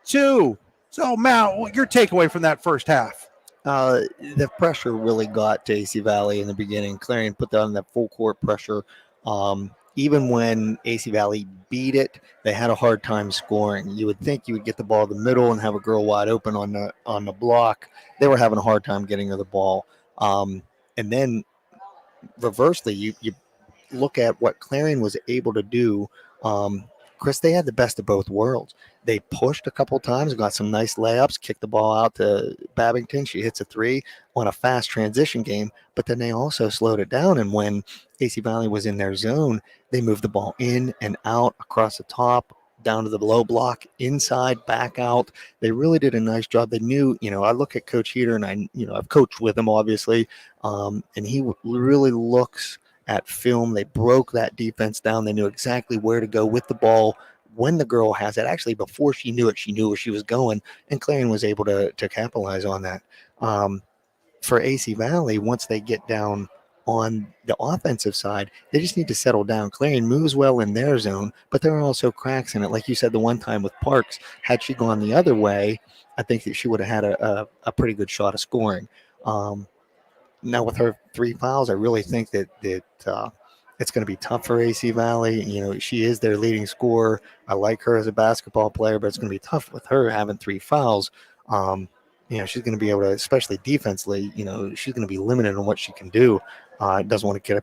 2. So, Matt, your takeaway from that first half? The pressure really got to AC Valley in the beginning. Clarion put down that full court pressure. Even when AC Valley beat it, they had a hard time scoring. You would think you would get the ball to the middle and have a girl wide open on the block. They were having a hard time getting to the ball. And then reversely, you look at what Clarion was able to do. Chris, they had the best of both worlds. They pushed a couple times, got some nice layups, kicked the ball out to Babington. She hits a 3 on a fast transition game, but then they also slowed it down. And when AC Valley was in their zone, they moved the ball in and out, across the top, down to the low block, inside, back out. They really did a nice job. They knew, I look at Coach Heater, and I've coached with him, obviously, and he really looks at film. They broke that defense down. They knew exactly where to go with the ball when the girl has it. Actually, before she knew it, she knew where she was going, and Clarion was able to capitalize on that. For AC Valley, once they get down on the offensive side, they just need to settle down. Clarion moves well in their zone, but there are also cracks in it. Like you said, the one time with Parks, had she gone the other way, I think that she would have had a pretty good shot of scoring. Now with her 3 fouls, I really think that it's going to be tough for AC Valley. She is their leading scorer. I like her as a basketball player, but it's going to be tough with her having 3 fouls. She's going to be able to, especially defensively, she's going to be limited on what she can do. Doesn't want to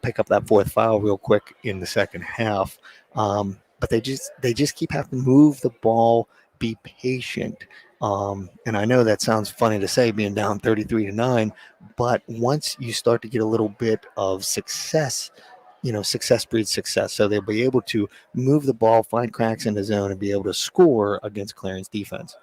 pick up that 4th foul real quick in the second half. But they just keep having to move the ball, be patient. And I know that sounds funny to say, being down 33-9, but once you start to get a little bit of success, success breeds success. So they'll be able to move the ball, find cracks in the zone, and be able to score against Clarion's defense.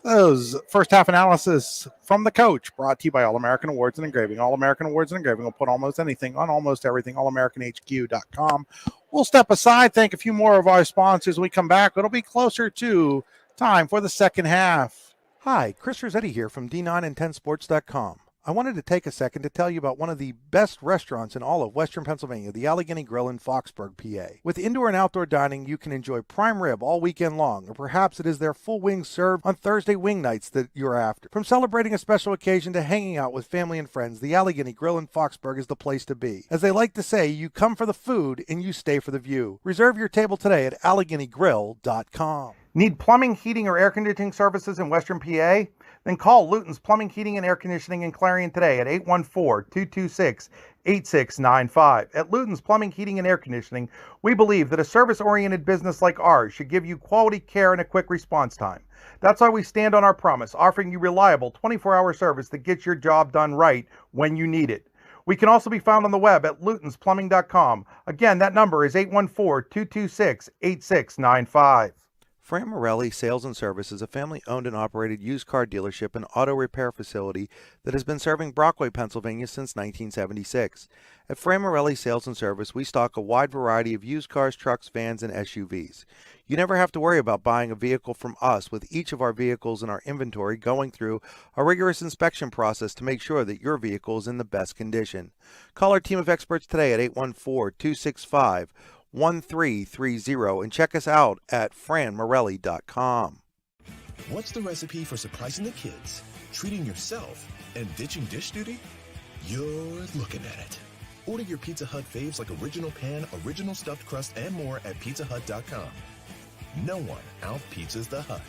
Those first half analysis from the coach, brought to you by All American Awards and Engraving. All American Awards and Engraving will put almost anything on almost everything. AllamericanHQ.com. We'll step aside, thank a few more of our sponsors. When we come back, it'll be closer to time for the second half. Hi, Chris Rossetti here from D9and10sports.com. I wanted to take a second to tell you about one of the best restaurants in all of Western Pennsylvania, the Allegheny Grill in Foxburg, PA. With indoor and outdoor dining, you can enjoy prime rib all weekend long, or perhaps it is their full wings served on Thursday wing nights that you're after. From celebrating a special occasion to hanging out with family and friends, the Allegheny Grill in Foxburg is the place to be. As they like to say, you come for the food and you stay for the view. Reserve your table today at AlleghenyGrill.com. Need plumbing, heating, or air conditioning services in Western PA? Then call Luton's Plumbing, Heating, and Air Conditioning in Clarion today at 814-226-8695. At Luton's Plumbing, Heating, and Air Conditioning, we believe that a service-oriented business like ours should give you quality care and a quick response time. That's why we stand on our promise, offering you reliable 24-hour service that gets your job done right when you need it. We can also be found on the web at lutonsplumbing.com. Again, that number is 814-226-8695. Fran Morelli Sales and Service is a family-owned and operated used car dealership and auto repair facility that has been serving Brockway, Pennsylvania since 1976. At Fran Morelli Sales and Service, we stock a wide variety of used cars, trucks, vans, and SUVs. You never have to worry about buying a vehicle from us, with each of our vehicles in our inventory going through a rigorous inspection process to make sure that your vehicle is in the best condition. Call our team of experts today at 814-265-1330 and check us out at franmorelli.com. What's the recipe for surprising the kids, treating yourself, and ditching dish duty? You're looking at it. Order your Pizza Hut faves like original pan, original stuffed crust, and more at pizzahut.com. No one out-pizzas the Hut.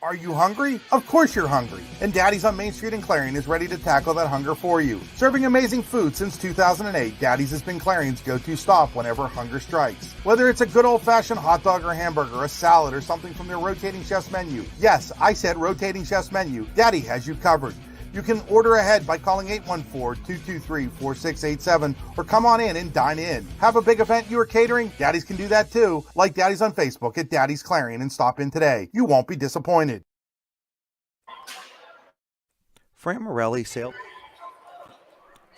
Are you hungry? Of course you're hungry. And Daddy's on Main Street in Clarion is ready to tackle that hunger for you. Serving amazing food since 2008, Daddy's has been Clarion's go-to stop whenever hunger strikes. Whether it's a good old-fashioned hot dog or hamburger, a salad, or something from their rotating chef's menu. Yes, I said rotating chef's menu. Daddy has you covered. You can order ahead by calling 814-223-4687 or come on in and dine in. Have a big event you are catering? Daddy's can do that too. Like Daddy's on Facebook at Daddy's Clarion and stop in today. You won't be disappointed. Fran Morelli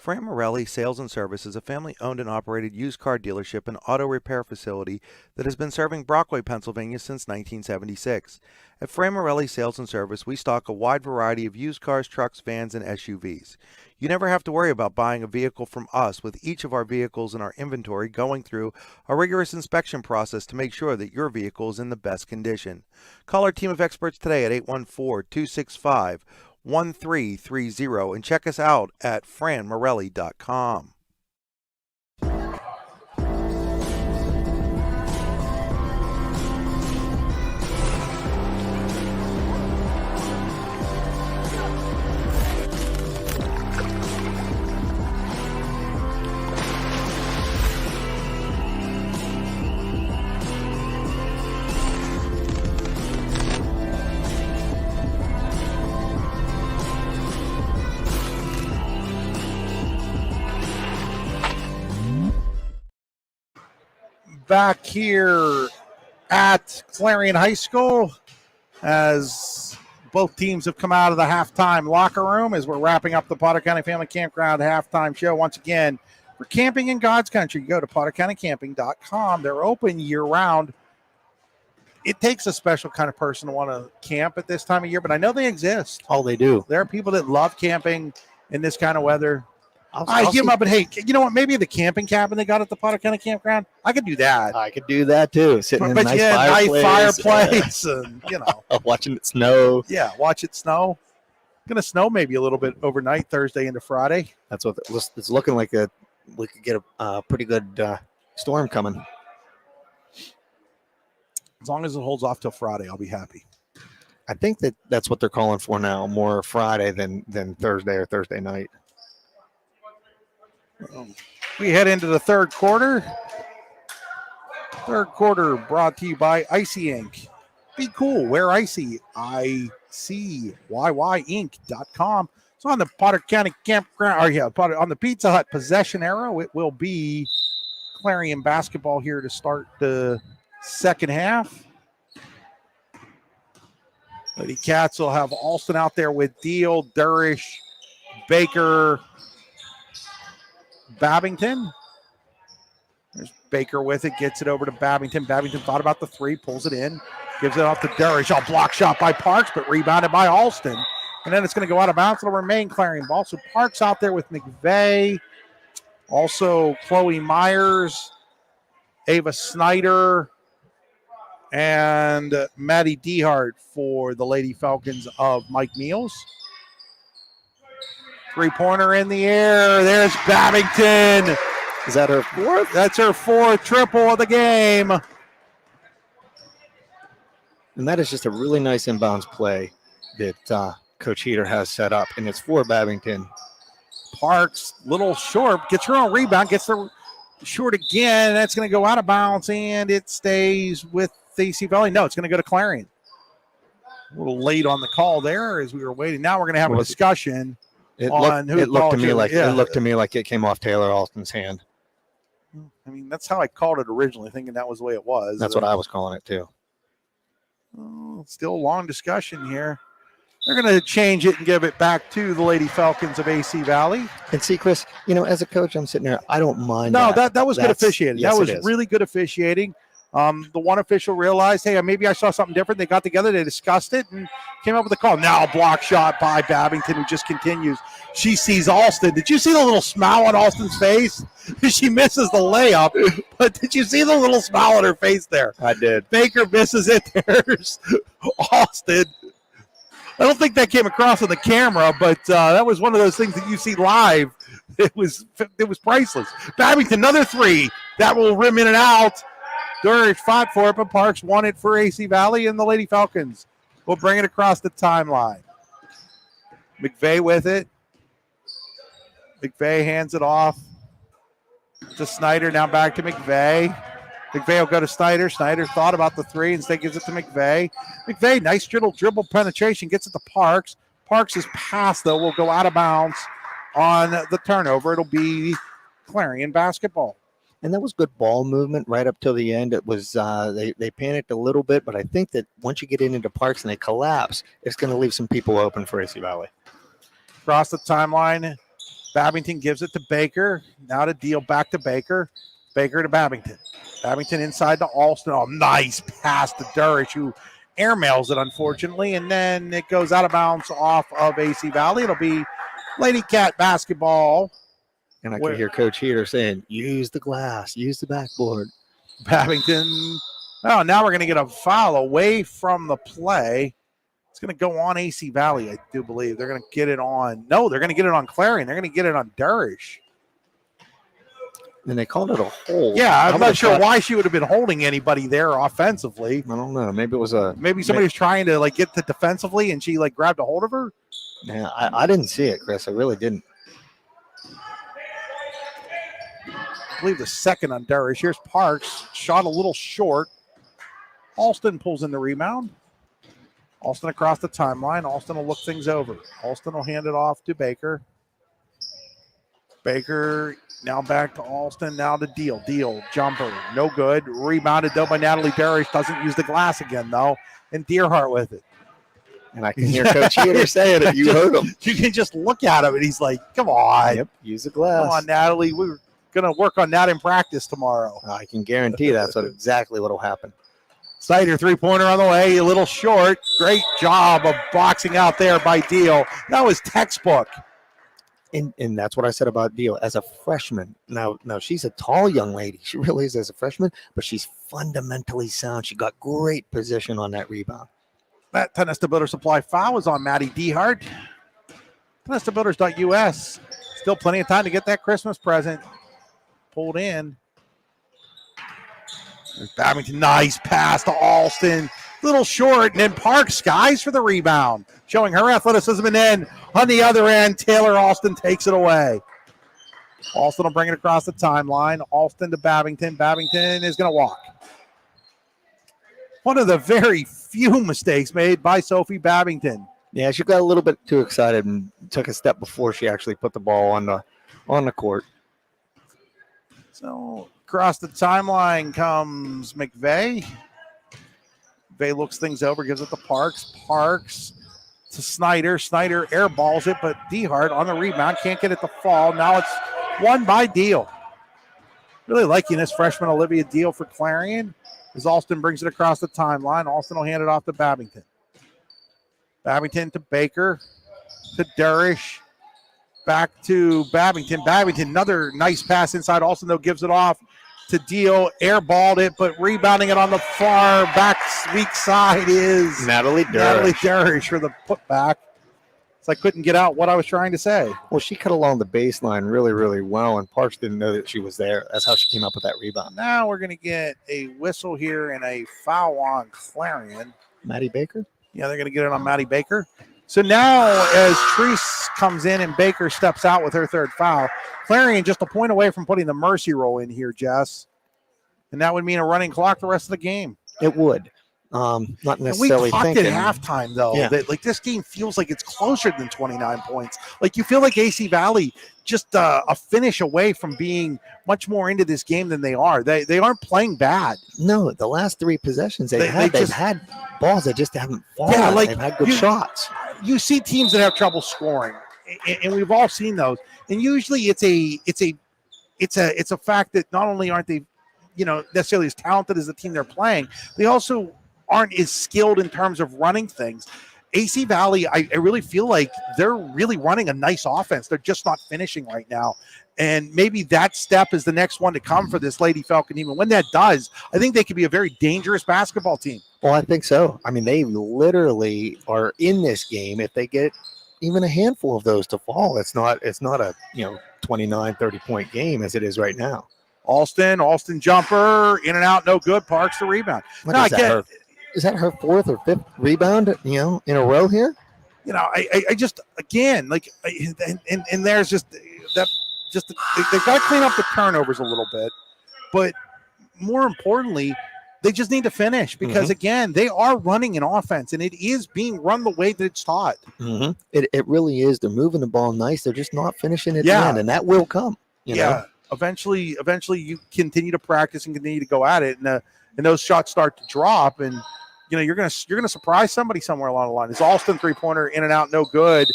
Fran Morelli Sales and Service is a family-owned and operated used car dealership and auto repair facility that has been serving Brockway, Pennsylvania since 1976. At Fran Morelli Sales and Service, we stock a wide variety of used cars, trucks, vans, and SUVs. You never have to worry about buying a vehicle from us, with each of our vehicles in our inventory going through a rigorous inspection process to make sure that your vehicle is in the best condition. Call our team of experts today at 814-265-1330 and check us out at franmorelli.com. Back here at Clarion High School as both teams have come out of the halftime locker room as we're wrapping up the Potter County Family Campground halftime show. Once again, for camping in God's country, go to pottercountycamping.com. They're open year-round. It takes a special kind of person to want to camp at this time of year, but I know they exist. Oh, they do. There are people that love camping in this kind of weather. I'll give them up, and hey, you know what? Maybe the camping cabin they got at the Potter County Campground, I could do that. I could do that too. Sitting in a nice fireplace and, you know. Watching it snow. Yeah, watch it snow. Going to snow maybe a little bit overnight, Thursday into Friday. That's what it's looking like. We could get a pretty good storm coming. As long as it holds off till Friday, I'll be happy. I think that's what they're calling for now, more Friday than Thursday or Thursday night. We head into the third quarter. Third quarter brought to you by Icy Inc. Be cool. Wear Icy. ICYYinc.com. So on the Potter County Campground, on the Pizza Hut possession arrow, it will be Clarion basketball here to start the second half. Lady Cats will have Alston out there with Deal, Durish, Baker, Babington. There's Baker with it, gets it over to Babington. Babington thought about the three, pulls it in, gives it off to Durish. Block shot by Parks, but rebounded by Alston. And then it's going to go out of bounds. It'll remain Clarion ball. So Parks out there with McVeigh. Also Chloe Myers, Ava Snyder, and Maddie Dehart for the Lady Falcons of Mike Meals. Three-pointer in the air. There's Babington. Is that her fourth? That's her fourth triple of the game. And that is just a really nice inbounds play that Coach Heater has set up, and it's for Babington. Parks, little short, gets her own rebound, gets the short again. That's going to go out of bounds, and it stays with AC Valley. No, it's going to go to Clarion. A little late on the call there as we were waiting. Now we're going to have a discussion. It looked to me like it came off Taylor Alston's hand. I mean, that's how I called it originally, thinking that was the way it was. That's what I was calling it too. Still a long discussion here. They're going to change it and give it back to the Lady Falcons of AC Valley. And see, Chris, as a coach, I'm sitting there. I don't mind. No, that was good officiating. Yes, that was really good officiating. The one official realized, hey, maybe I saw something different. They got together, they discussed it, and came up with a call. Now a block shot by Babington, who just continues. She sees Alston. Did you see the little smile on Alston's face? She misses the layup, but did you see the little smile on her face there? I did. Baker misses it. There's Alston. I don't think that came across on the camera, but that was one of those things that you see live. It was priceless. Babington, another three. That will rim in and out. Durish fought for it, but Parks won it for AC Valley, and the Lady Falcons will bring it across the timeline. McVeigh with it. McVeigh hands it off to Snyder. Now back to McVeigh. McVeigh will go to Snyder. Snyder thought about the three, instead gives it to McVeigh. McVeigh, nice dribble penetration, gets it to Parks. Parks' pass, though, will go out of bounds on the turnover. It'll be Clarion basketball. And that was good ball movement right up till the end. It was they panicked a little bit, but I think that once you get into Parks and they collapse, it's going to leave some people open for AC Valley. Across the timeline, Babington gives it to Baker. Now to Deal, back to Baker. Baker to Babington. Babington inside to Alston. Oh, nice pass to Durish, who airmails it, unfortunately. And then it goes out of bounds off of AC Valley. It'll be Lady Cat basketball. And I can hear Coach Heater saying, use the glass, use the backboard. Babington. Oh, now we're going to get a foul away from the play. It's going to go on AC Valley, I do believe. They're going to get it on. No, they're going to get it on Clarion. They're going to get it on Durish. And they called it a hold. Yeah, I'm not sure why she would have been holding anybody there offensively. I don't know. Maybe it was maybe somebody was trying to get to defensively and she grabbed a hold of her. Yeah, I didn't see it, Chris. I really didn't. I believe the second on Durish. Here's Parks. Shot a little short. Alston pulls in the rebound. Alston across the timeline. Alston will look things over. Alston will hand it off to Baker. Baker now back to Alston. Now to Deal. Deal. Jumper. No good. Rebounded though by Natalie Durish. Doesn't use the glass again though. And Deerhart with it. And I can hear Coach Heater saying it. You heard him. You can just look at him and he's like, come on. Yep. Use the glass. Come on, Natalie. We're going to work on that in practice tomorrow. I can guarantee that's exactly what will happen. Snyder three-pointer on the way, a little short. Great job of boxing out there by Deal. That was textbook. And that's what I said about Deal. As a freshman, now she's a tall young lady. She really is as a freshman, but she's fundamentally sound. She got great position on that rebound. That Tennis Builder Supply foul is on Maddie Dehart. TennisToBuilders.us. Still plenty of time to get that Christmas present pulled in. There's Babington, nice pass to Alston. Little short, and then Parks skies for the rebound, showing her athleticism. And then on the other end, Taylor Alston takes it away. Alston will bring it across the timeline. Alston to Babington. Babington is going to walk. One of the very few mistakes made by Sophie Babington. Yeah, she got a little bit too excited and took a step before she actually put the ball on the court. So across the timeline comes McVeigh. McVeigh looks things over, gives it to Parks. Parks to Snyder. Snyder airballs it, but Dehart on the rebound can't get it to fall. Now it's won by Deal. Really liking this freshman Olivia Deal for Clarion as Alston brings it across the timeline. Alston will hand it off to Babington. Babington to Baker to Durish. Back to Babington. Babington, another nice pass inside. Alston, though, gives it off to Deal. Airballed it, but rebounding it on the far back weak side is Natalie Durish. Natalie Durish for the putback. So I couldn't get out what I was trying to say. Well, she cut along the baseline really, really well, and Parks didn't know that she was there. That's how she came up with that rebound. Now we're going to get a whistle here and a foul on Clarion. Maddie Baker? Yeah, they're going to get it on Maddie Baker. So now as Treese comes in and Baker steps out with her third foul, Clarion just a point away from putting the mercy roll in here, Jess. And that would mean a running clock the rest of the game. It would. Not necessarily we talked thinking. at halftime, though, Yeah. that this game feels like it's closer than 29 points. You feel like AC Valley just a finish away from being much more into this game than they are. They aren't playing bad. No, the last three possessions they've had balls that just haven't fallen. Yeah, they've had good shots. You see teams that have trouble scoring, and we've all seen those. And usually it's a fact that not only aren't they, necessarily as talented as the team they're playing, they also aren't as skilled in terms of running things. AC Valley, I really feel like they're really running a nice offense. They're just not finishing right now. And maybe that step is the next one to come for this Lady Falcon team. And when that does, I think they could be a very dangerous basketball team. Well, I think so. I mean, they literally are in this game. If they get even a handful of those to fall, it's not a 29, 30-point game as it is right now. Alston jumper, in and out, no good. Parks the rebound. Is that her fourth or fifth rebound, in a row here? I just, again, and there's just that, they've got to clean up the turnovers a little bit. But more importantly, they just need to finish because, again, they are running an offense, and it is being run the way that it's taught. Mm-hmm. It really is. They're moving the ball nice. They're just not finishing at the end, and that will come. You know? Eventually, you continue to practice and continue to go at it, and those shots start to drop, and you're gonna surprise somebody somewhere along the line. Is Alston three-pointer in and out, no good.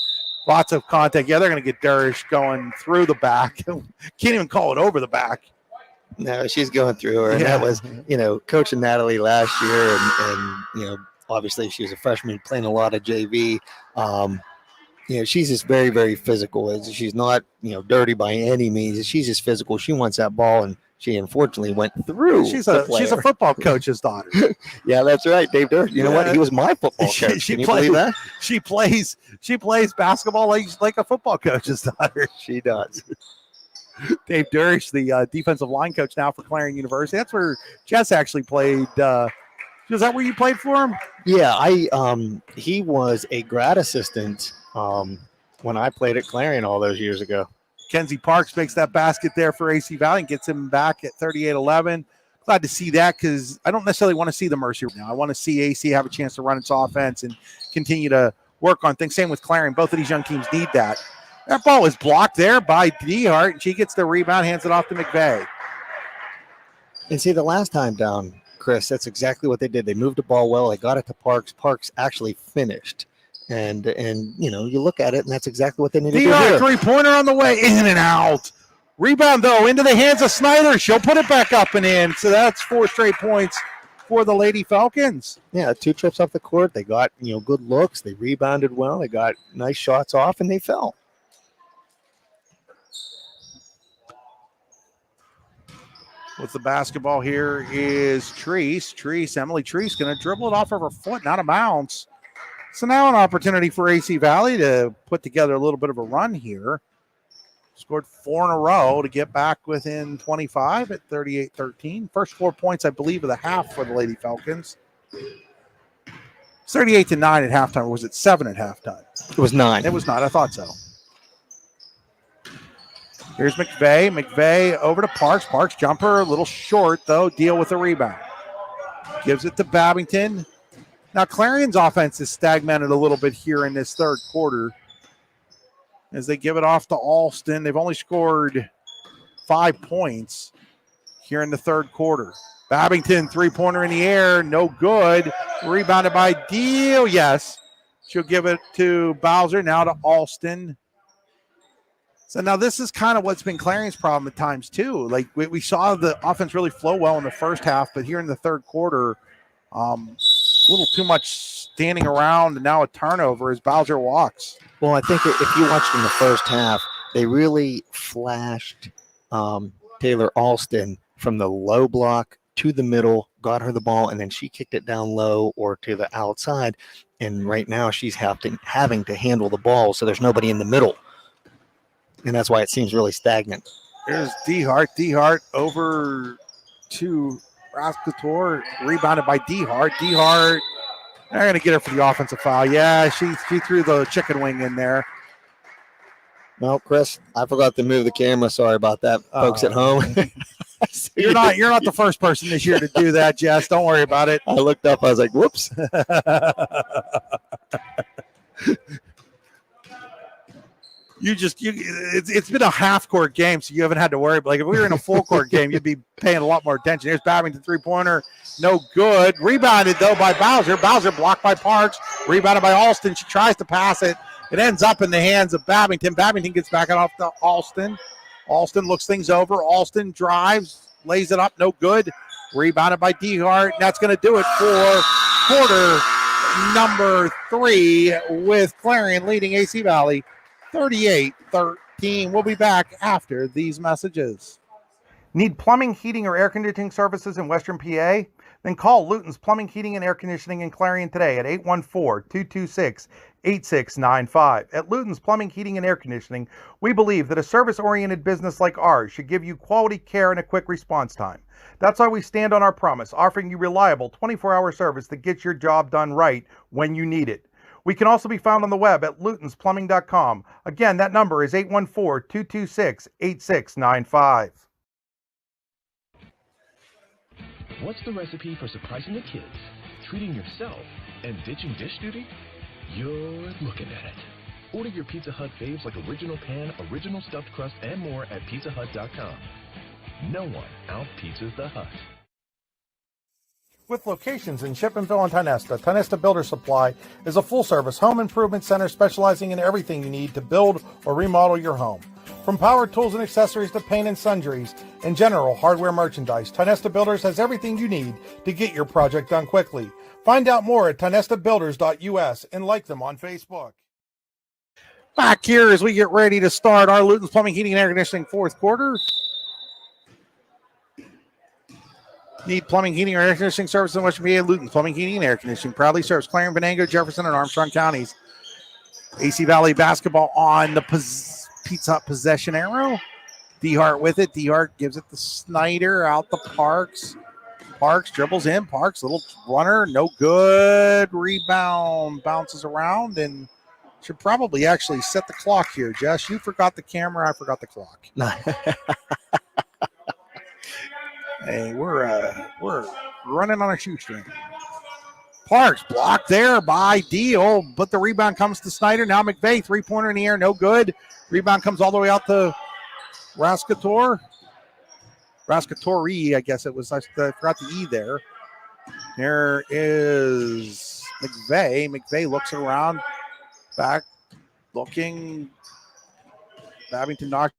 Lots of contact. Yeah, they're going to get Durish going through the back. Can't even call it over the back. No, she's going through her. And that was, coaching Natalie last year. And obviously she was a freshman playing a lot of JV. She's just very, very physical. She's not, dirty by any means. She's just physical. She wants that ball, and she unfortunately went through. She's a football coach's daughter. Yeah, that's right, Dave Durr. You know what? He was my football coach. Can you believe that? She plays basketball like a football coach's daughter. She does. Dave Durish, the defensive line coach now for Clarion University. That's where Jess actually played. Is that where you played for him? Yeah, he was a grad assistant when I played at Clarion all those years ago. Kenzie Parks makes that basket there for AC Valley and gets him back at 38-11. Glad to see that because I don't necessarily want to see the Mercy now. I want to see AC have a chance to run its offense and continue to work on things. Same with Clarion. Both of these young teams need that. That ball is blocked there by Dehart, and she gets the rebound, hands it off to McVeigh. And see, the last time down, Chris, that's exactly what they did. They moved the ball well. They got it to Parks. Parks actually finished. And you look at it, and that's exactly what they needed to do. Dehart, three-pointer on the way, in and out. Rebound, though, into the hands of Snyder. She'll put it back up and in. So that's 4 straight points for the Lady Falcons. Yeah, 2 trips off the court. They got, good looks. They rebounded well. They got nice shots off, and they fell. With the basketball here is Treese. Emily Treese going to dribble it off of her foot and out of bounds. So now an opportunity for AC Valley to put together a little bit of a run here. Scored 4 in a row to get back within 25 at 38-13. First 4 points, I believe, of the half for the Lady Falcons. It's 38-9 at halftime, or was it 7 at halftime? It was 9. It was not. I thought so. Here's McVeigh. McVeigh over to Parks. Parks jumper, a little short, though. Deal with the rebound. Gives it to Babington. Now, Clarion's offense is stagnated a little bit here in this third quarter as they give it off to Alston. They've only scored 5 points here in the third quarter. Babington, three-pointer in the air, no good. Rebounded by Deal, yes. She'll give it to Bowser, now to Alston. So now this is kind of what's been Clarion's problem at times too. Like we saw the offense really flow well in the first half, but here in the third quarter, a little too much standing around and now a turnover as Bowser walks. Well, I think if you watched in the first half, they really flashed Taylor Alston from the low block to the middle, got her the ball, and then she kicked it down low or to the outside. And right now she's having to handle the ball, so there's nobody in the middle. And that's why it seems really stagnant. There's Dehart. Dehart over to Rascator. Rebounded by Dehart. Dehart, they're going to get her for the offensive foul. Yeah, she threw the chicken wing in there. Well, Chris, I forgot to move the camera. Sorry about that, folks at home. You're not the first person this year to do that, Jess. Don't worry about it. I looked up. I was like, whoops. It's been a half-court game, so you haven't had to worry. But like if we were in a full-court game, you'd be paying a lot more attention. Here's Babington, three-pointer, no good. Rebounded, though, by Bowser. Bowser blocked by Parks. Rebounded by Alston. She tries to pass it. It ends up in the hands of Babington. Babington gets back off to Alston. Alston looks things over. Alston drives, lays it up, no good. Rebounded by Dehart. That's going to do it for quarter number 3 with Clarion leading AC Valley 38-13. We'll be back after these messages. Need plumbing, heating, or air conditioning services in Western PA? Then call Luton's Plumbing, Heating, and Air Conditioning in Clarion today at 814-226-8695. At Luton's Plumbing, Heating, and Air Conditioning, we believe that a service-oriented business like ours should give you quality care and a quick response time. That's why we stand on our promise, offering you reliable 24-hour service that gets your job done right when you need it. We can also be found on the web at lutonsplumbing.com. Again, that number is 814-226-8695. What's the recipe for surprising the kids, treating yourself, and ditching dish duty? You're looking at it. Order your Pizza Hut faves like original pan, original stuffed crust, and more at pizzahut.com. No one out-pizzas the Hut. With locations in Shippenville and Tionesta, Tionesta Builder Supply is a full-service home improvement center specializing in everything you need to build or remodel your home. From power tools and accessories to paint and sundries and general hardware merchandise, Tionesta Builders has everything you need to get your project done quickly. Find out more at tionestabuilders.us and like them on Facebook. Back here as we get ready to start our Luton's Plumbing, Heating, and Air Conditioning fourth quarter. Need plumbing, heating, or air conditioning service in Western PA? Luton's Plumbing, Heating, and Air Conditioning proudly serves Clarion, Venango, Jefferson, and Armstrong counties. AC Valley basketball on the Pizza Hut possession arrow. DeHart with it. DeHart gives it to Snyder out the Parks. Parks dribbles in. Parks, little runner, no good. Rebound, bounces around, and should probably actually set the clock here. Jess, you forgot the camera. I forgot the clock. Hey, we're running on a shoestring. Parks blocked there by Deal, but the rebound comes to Snyder. Now McVeigh, three-pointer in the air, no good. Rebound comes all the way out to Rascatori, I guess it was. I forgot the E there. There is McVeigh. McVeigh looks around, back, looking. Babington knocked.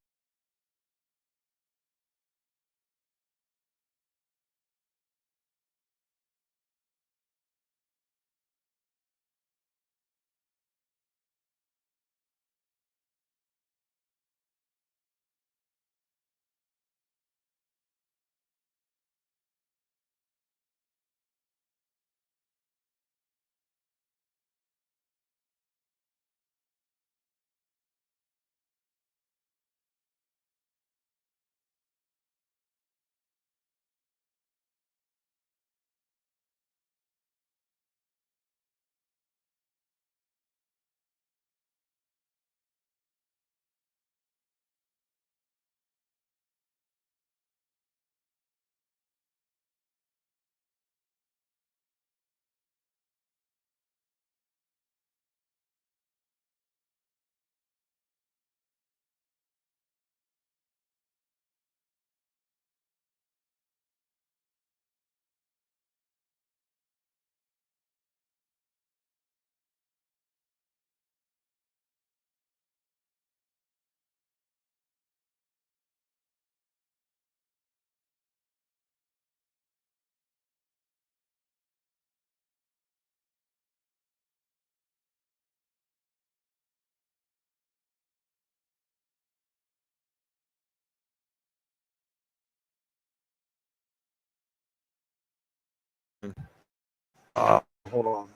Hold on.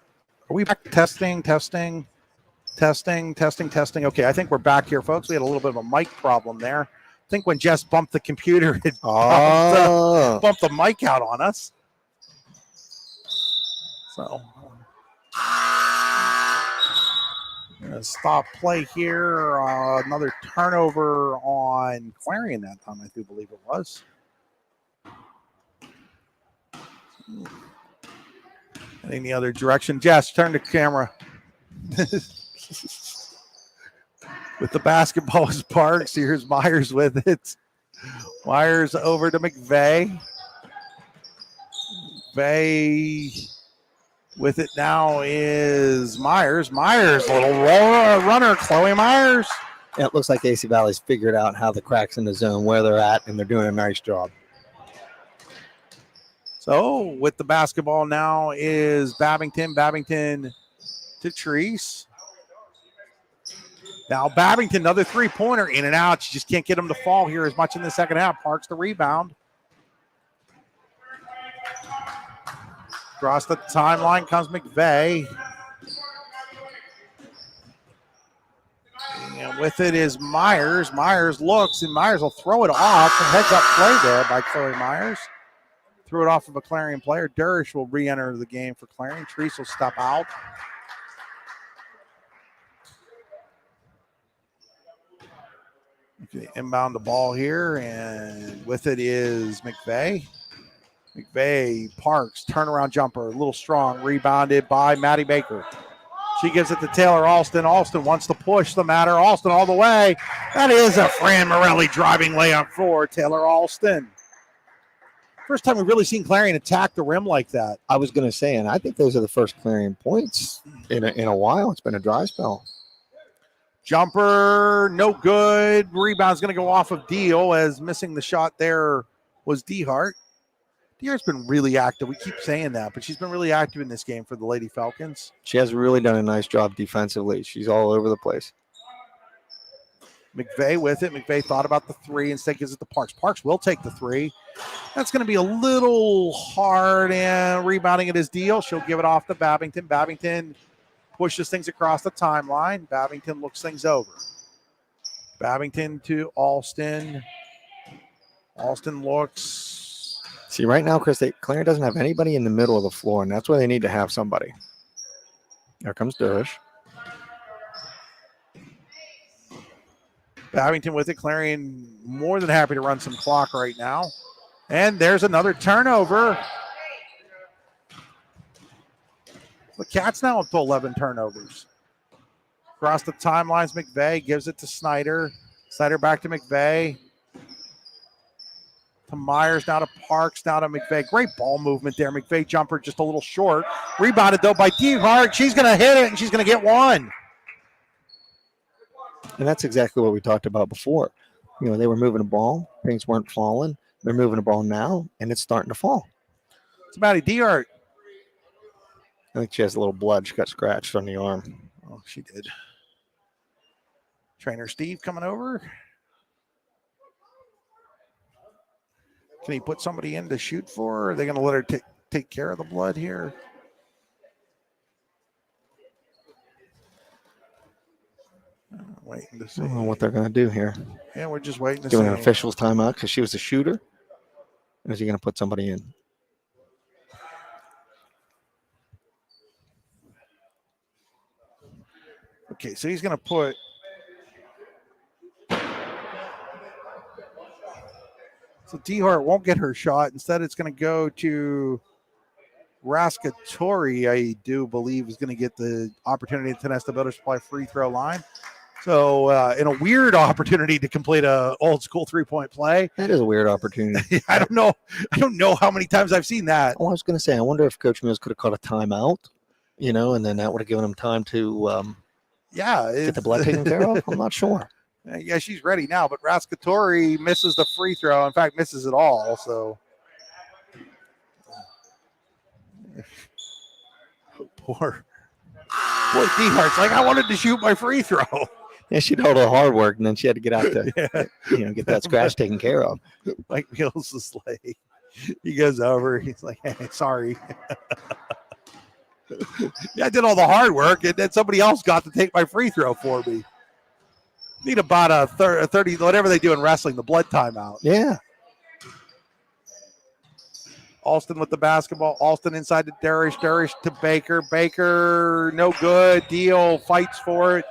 Are we back? Testing. Okay, I think we're back here, folks. We had a little bit of a mic problem there. I think when Jess bumped the computer, it bumped the mic out on us. So, I'm going to stop play here. Another turnover on Clarion that time, I do believe it was. Heading the other direction. Jess, turn the camera. With the basketball is Parks. Here's Myers with it. Myers over to McVeigh. McVeigh with it now is Myers. Myers, a little runner, Chloe Myers. Yeah, it looks like AC Valley's figured out how the cracks in the zone, where they're at, and they're doing a nice job. So with the basketball now is Babington. Babington to Treese. Now Babington, another three-pointer, in and out. You just can't get him to fall here as much in the second half. Parks the rebound. Across the timeline comes McVeigh. And with it is Myers. Myers looks, and Myers will throw it off. A heads-up play there by Chloe Myers. Threw it off of a Clarion player. Durish will re-enter the game for Clarion. Treese will step out. Okay, inbound the ball here, and with it is McVeigh. McVeigh, Parks, turnaround jumper, a little strong, rebounded by Maddie Baker. She gives it to Taylor Alston. Alston wants to push the matter. Alston all the way. That is a Fran Morelli driving layup for Taylor Alston. First time we've really seen Clarion attack the rim like that. I was going to say, and I think those are the first Clarion points in a while. It's been a dry spell. Jumper, no good. Rebound's going to go off of Deal, as missing the shot there was Dehart. Dehart's been really active. We keep saying that, but she's been really active in this game for the Lady Falcons. She has really done a nice job defensively. She's all over the place. McVeigh with it. McVeigh thought about the three, instead gives it to Parks. Parks will take the three. That's going to be a little hard, and rebounding it is Deal. She'll give it off to Babington. Babington pushes things across the timeline. Babington looks things over. Babington to Alston. Alston looks. See, right now, Chris, Clarion doesn't have anybody in the middle of the floor, and that's why they need to have somebody. There comes Durish. Babington with it. Clarion more than happy to run some clock right now. And there's another turnover. The Cats now up to 11 turnovers. Across the timelines, McVeigh gives it to Snyder. Snyder back to McVeigh. To Myers, now to Parks, now to McVeigh. Great ball movement there. McVeigh jumper just a little short. Rebounded, though, by Dehart. She's going to hit it, and she's going to get one. And that's exactly what we talked about before. You know, they were moving the ball. Things weren't falling. They're moving the ball now, and it's starting to fall. It's Maddie Dehart. I think she has a little blood. She got scratched on the arm. Oh, she did. Trainer Steve coming over. Can he put somebody in to shoot for her? Or are they going to let her take care of the blood here? Waiting to see. I don't know what they're going to do here. Yeah, we're just waiting to see. Doing an official's timeout because she was a shooter? Or is he going to put somebody in? Okay, so he's going to put. So Dehart won't get her shot. Instead, it's going to go to Rascatori, I do believe, is going to get the opportunity to Tenesta Builder Supply free throw line. So in a weird opportunity to complete a old school 3-point play. That is a weird opportunity. I don't know how many times I've seen that. Oh, I was going to say, I wonder if Coach Mills could have caught a timeout, you know, and then that would have given him time to get the blood taken care of. I'm not sure. Yeah, she's ready now, but Rascatori misses the free throw. In fact, misses it all. So poor Dehart's like, I wanted to shoot my free throw. Yeah, she did all the hard work, and then she had to get out to get that scratch taken care of. Mike Mills is like, he goes over, he's like, hey, sorry. Yeah, I did all the hard work, and then somebody else got to take my free throw for me. Need about a 30, whatever they do in wrestling, the blood timeout. Yeah. Alston with the basketball. Alston inside to Darish. Darish to Baker. Baker, no good. Deal fights for it.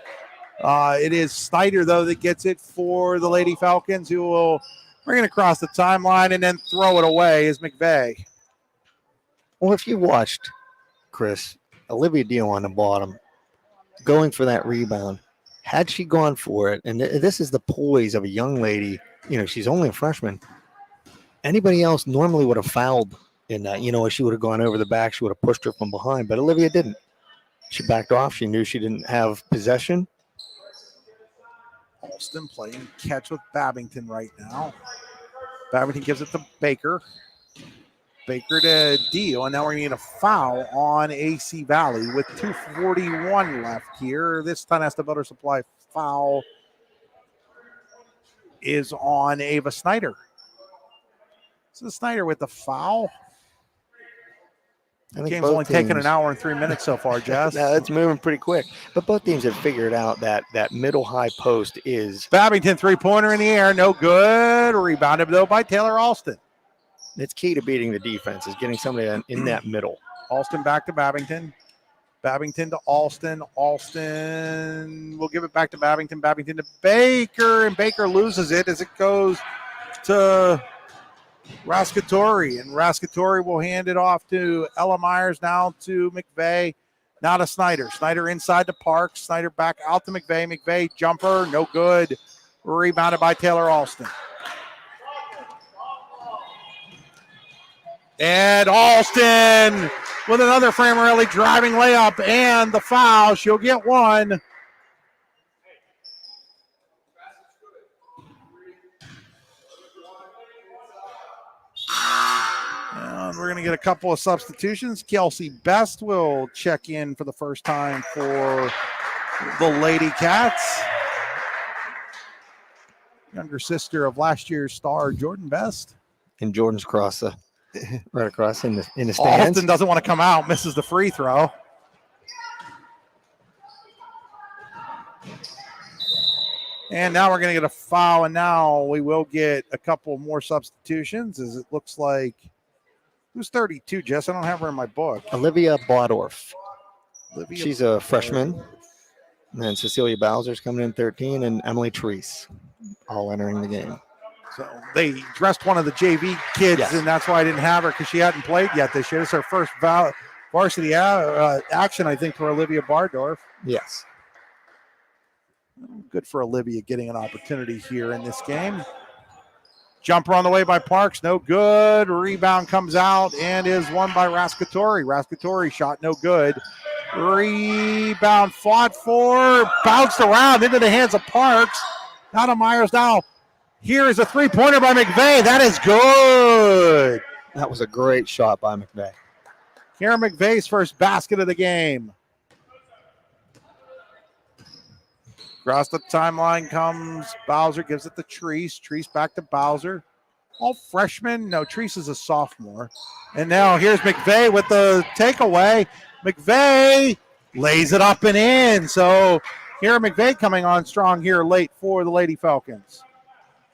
It is Snyder, though, that gets it for the Lady Falcons, who will bring it across the timeline and then throw it away is McVeigh. Well, if you watched, Chris, Olivia Deal on the bottom, going for that rebound, had she gone for it, and this is the poise of a young lady, you know, she's only a freshman. Anybody else normally would have fouled in that. You know, she would have gone over the back. She would have pushed her from behind, but Olivia didn't. She backed off. She knew she didn't have possession. Alston playing catch with Babington right now. Babington gives it to Baker. Baker to Deal, and now we're going to need a foul on AC Valley with 2:41 left here. This Tenesta Builder Supply foul is on Ava Snyder. So Snyder with the foul. The game's only taken an hour and 3 minutes so far, Jess. No, it's moving pretty quick. But both teams have figured out that middle high post is. Babington three-pointer in the air, no good. Rebounded, though, by Taylor Alston. It's key to beating the defense is getting somebody in that middle. Alston back to Babington. Babington to Alston. Alston will give it back to Babington. Babington to Baker, and Baker loses it as it goes to Rascatori, and Rascatori will hand it off to Ella Myers, now to McVeigh, now to Snyder. Snyder inside to Parks. Snyder back out to McVeigh. McVeigh jumper, no good. Rebounded by Taylor Alston. And Alston with another Framarelli driving layup and the foul. She'll get one. And we're going to get a couple of substitutions. Kelsey Best will check in for the first time for the Lady Cats. Younger sister of last year's star, Jordan Best. And Jordan's right across in the stands. Alston doesn't want to come out, misses the free throw. And now we're going to get a foul, and now we will get a couple more substitutions, as it looks like. Who's 32, Jess? I don't have her in my book. Olivia Bodorf. She's a freshman. And then Cecilia Bowser's coming in 13, and Emily Treese all entering the game. So they dressed one of the JV kids, Yes. and that's why I didn't have her, because she hadn't played yet this year. It's her first varsity action, I think, for Olivia Bardorf. Yes. Good for Olivia getting an opportunity here in this game. Jumper on the way by Parks, no good. Rebound comes out and is won by Rascatori. Rascatori shot no good. Rebound fought for, bounced around into the hands of Parks. Now to Myers now. Here is a three-pointer by McVeigh. That is good. That was a great shot by McVeigh. Karen McVeigh's first basket of the game. Across the timeline comes Bowser, gives it to Treese. Treese back to Bowser. All freshmen. No, Treese is a sophomore. And now here's McVeigh with the takeaway. McVeigh lays it up and in. So here McVeigh coming on strong here late for the Lady Falcons.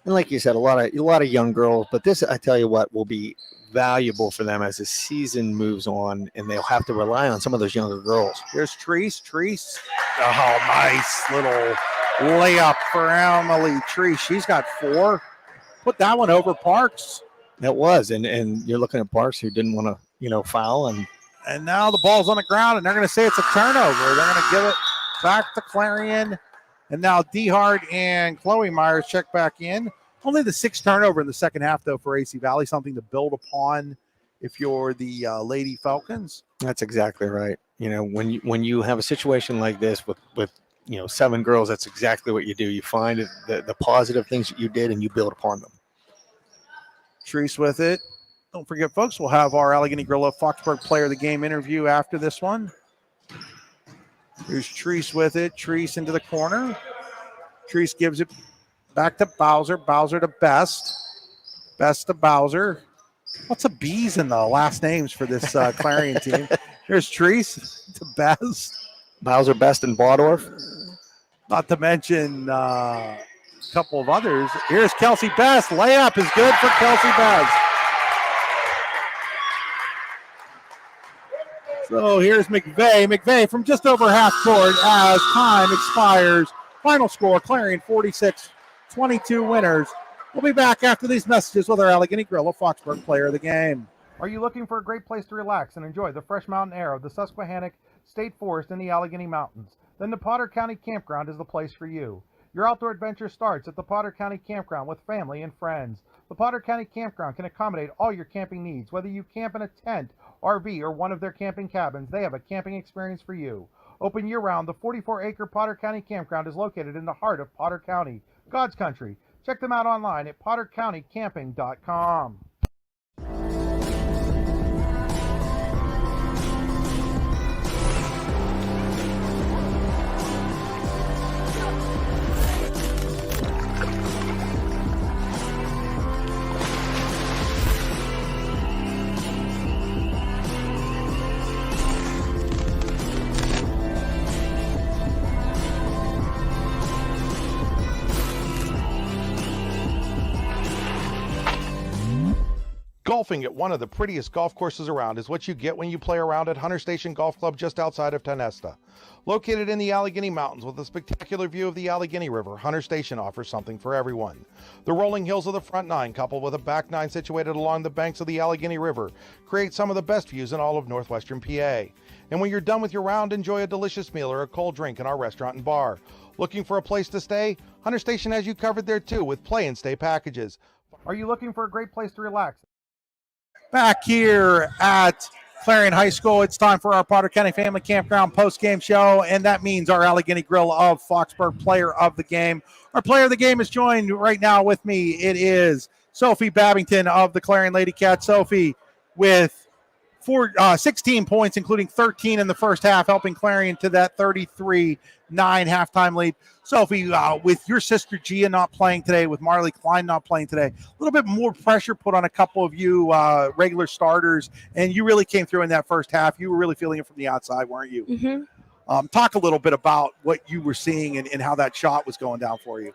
And like you said, a lot of young girls, but this, I tell you what, will be valuable for them as the season moves on, and they'll have to rely on some of those younger girls. Here's Treese. Treese. Oh, nice little layup for Emily Treese. She's got 4. Put that one over Parks. It was, and you're looking at Parks, who didn't want to, foul, and now the ball's on the ground, and they're going to say it's a turnover. They're going to give it back to Clarion, and now Dehart and Chloe Myers check back in. Only the 6th turnover in the second half, though, for AC Valley, something to build upon if you're the Lady Falcons. That's exactly right. When you have a situation like this with 7 girls, that's exactly what you do. You find the positive things that you did, and you build upon them. Treese with it. Don't forget, folks, we'll have our Allegheny Gorilla Foxburg Player of the Game interview after this one. Here's Treese with it. Treese into the corner. Treese gives it back to Bowser. Bowser to Best. Best to Bowser. Lots of B's in the last names for this Clarion team. Here's Treese to Best. Bowser, Best, and Bodorf. Not to mention a couple of others. Here's Kelsey Best. Layup is good for Kelsey Best. So here's McVeigh. McVeigh from just over half court as time expires. Final score, Clarion 46, 22 winners. We'll be back after these messages with our Allegheny Gorilla Foxburg Player of the Game. Are you looking for a great place to relax and enjoy the fresh mountain air of the Susquehannock State Forest in the Allegheny Mountains? Then the Potter County Campground is the place for you. Your outdoor adventure starts at the Potter County Campground with family and friends. The Potter County Campground can accommodate all your camping needs. Whether you camp in a tent, RV, or one of their camping cabins, they have a camping experience for you. Open year-round, the 44-acre Potter County Campground is located in the heart of Potter County, God's country. Check them out online at pottercountycamping.com. Golfing at one of the prettiest golf courses around is what you get when you play around at Hunter Station Golf Club just outside of Tonesta. Located in the Allegheny Mountains with a spectacular view of the Allegheny River, Hunter Station offers something for everyone. The rolling hills of the front nine, coupled with a back nine situated along the banks of the Allegheny River, create some of the best views in all of northwestern PA. And when you're done with your round, enjoy a delicious meal or a cold drink in our restaurant and bar. Looking for a place to stay? Hunter Station has you covered there too with play and stay packages. Are you looking for a great place to relax? Back here at Clarion High School, it's time for our Potter County Family Campground post-game show, and that means our Allegheny Grill of Foxburg player of the game. Our player of the game is joined right now with me. It is Sophie Babington of the Clarion Lady Cats. Sophie with 16 points, including 13 in the first half, helping Clarion to that 33-9 halftime lead. Sophie, with your sister Gia not playing today, with Marley Klein not playing today, a little bit more pressure put on a couple of you regular starters, and you really came through in that first half. You were really feeling it from the outside, weren't you? Mm-hmm. Talk a little bit about what you were seeing and how that shot was going down for you.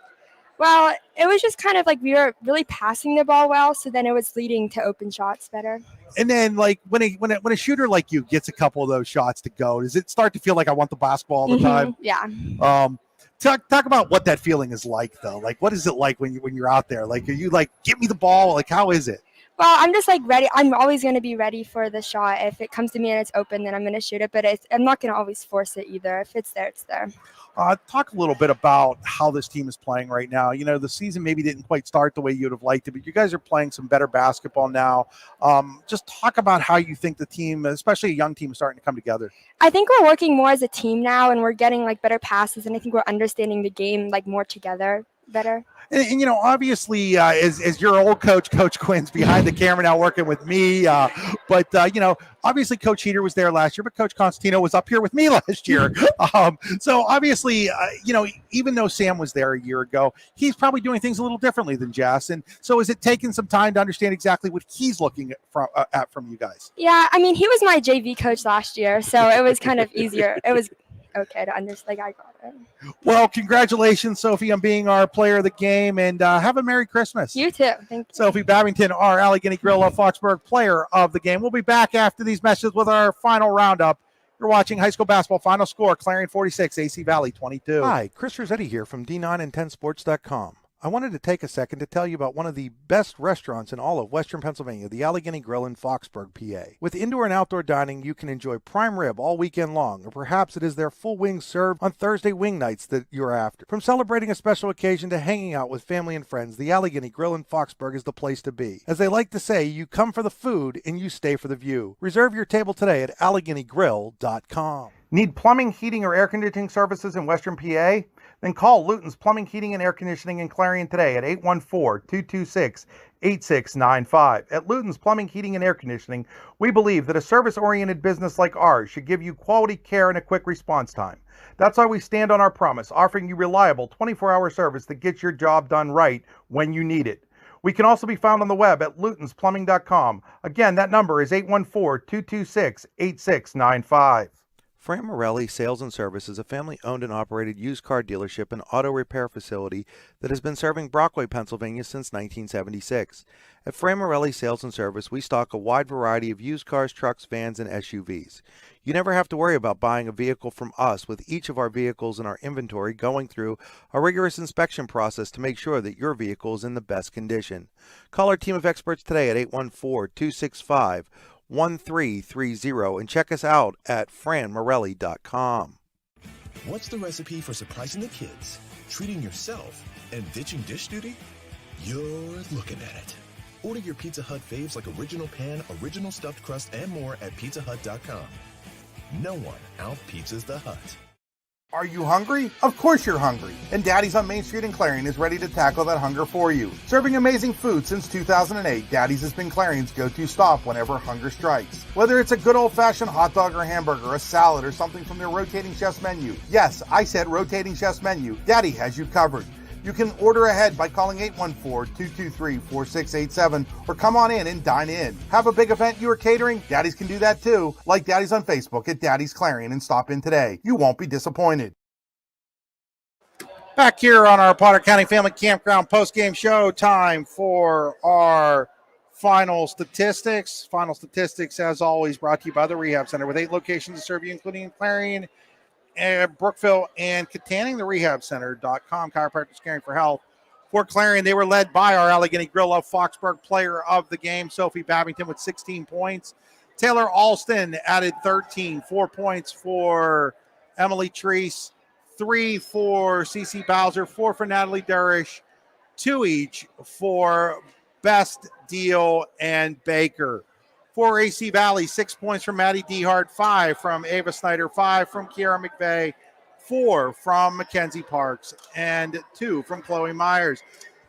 Well, it was just kind of like we were really passing the ball well, so then it was leading to open shots better. And then, like when a shooter like you gets a couple of those shots to go, does it start to feel like I want the basketball all the time? Yeah. Talk about what that feeling is like, though. Like, what is it like when you're out there? Like, are you like, give me the ball? Like, how is it? Well, I'm just like ready. I'm always going to be ready for the shot. If it comes to me and it's open, then I'm going to shoot it. But I'm not going to always force it either. If it's there, it's there. Talk a little bit about how this team is playing right now. You know, the season maybe didn't quite start the way you'd have liked it, but you guys are playing some better basketball now. Just talk about how you think the team, especially a young team, is starting to come together. I think we're working more as a team now, and we're getting like better passes, and I think we're understanding the game like more together better. And you know, obviously, as your old coach, Coach Quinn's behind the camera now working with me. But you know, obviously, Coach Heater was there last year, but Coach Constantino was up here with me last year. So obviously, you know, even though Sam was there a year ago, he's probably doing things a little differently than Jess. And so, is it taking some time to understand exactly what he's looking at from you guys? Yeah, I mean, he was my JV coach last year, so it was kind of easier. It was okay to understand. Like, I got it. Well, congratulations, Sophie, on being our player of the game, and have a Merry Christmas. You too. Thank you. Sophie Babington, our Allegheny Grill of Foxburg player of the game. We'll be back after these messages with our final roundup. You're watching high school basketball final score, Clarion 46, AC Valley 22. Hi, Chris Rossetti here from D9and10sports.com. I wanted to take a second to tell you about one of the best restaurants in all of Western Pennsylvania, the Allegheny Grill in Foxburg, PA. With indoor and outdoor dining, you can enjoy prime rib all weekend long, or perhaps it is their full wings served on Thursday wing nights that you're after. From celebrating a special occasion to hanging out with family and friends, the Allegheny Grill in Foxburg is the place to be. As they like to say, you come for the food and you stay for the view. Reserve your table today at AlleghenyGrill.com. Need plumbing, heating, or air conditioning services in Western PA? Then call Luton's Plumbing, Heating, and Air Conditioning in Clarion today at 814-226-8695. At Luton's Plumbing, Heating, and Air Conditioning, we believe that a service-oriented business like ours should give you quality care and a quick response time. That's why we stand on our promise, offering you reliable 24-hour service that gets your job done right when you need it. We can also be found on the web at lutonsplumbing.com. Again, that number is 814-226-8695. Fran Morelli Sales and Service is a family-owned and operated used car dealership and auto repair facility that has been serving Brockway, Pennsylvania since 1976. At Fran Morelli Sales and Service, we stock a wide variety of used cars, trucks, vans, and SUVs. You never have to worry about buying a vehicle from us, with each of our vehicles in our inventory going through a rigorous inspection process to make sure that your vehicle is in the best condition. Call our team of experts today at 814-265-1330 and check us out at franmorelli.com. What's the recipe for surprising the kids, treating yourself, and ditching dish duty? You're looking at it. Order your Pizza Hut faves like original pan, original stuffed crust, and more at pizzahut.com. No one out-pizzas the Hut. Are you hungry? Of course you're hungry. And Daddy's on Main Street in Clarion is ready to tackle that hunger for you. Serving amazing food since 2008, Daddy's has been Clarion's go-to stop whenever hunger strikes. Whether it's a good old-fashioned hot dog or hamburger, a salad, or something from their rotating chef's menu. Yes, I said rotating chef's menu. Daddy has you covered. You can order ahead by calling 814-223-4687 or come on in and dine in. Have a big event you are catering? Daddy's can do that too. Like Daddy's on Facebook at Daddy's Clarion and stop in today. You won't be disappointed. Back here on our Potter County Family Campground post-game show, time for our final statistics. Final statistics, as always, brought to you by the Rehab Center with 8 locations to serve you, including Clarion, Brookville, and Katanning. The rehabcenter.com. Chiropractors caring for health. For Clarion, they were led by our Allegheny Grill of Foxburg player of the game, Sophie Babington, with 16 points. Taylor Alston added 13, 4 points for Emily Treese, 3 for Cece Bowser, 4 for Natalie Durish, 2 each for Best Deal and Baker. For AC Valley, 6 points from Maddie Dehart, 5 from Ava Snyder, 5 from Kiara McVeigh, 4 from Mackenzie Parks, and 2 from Chloe Myers.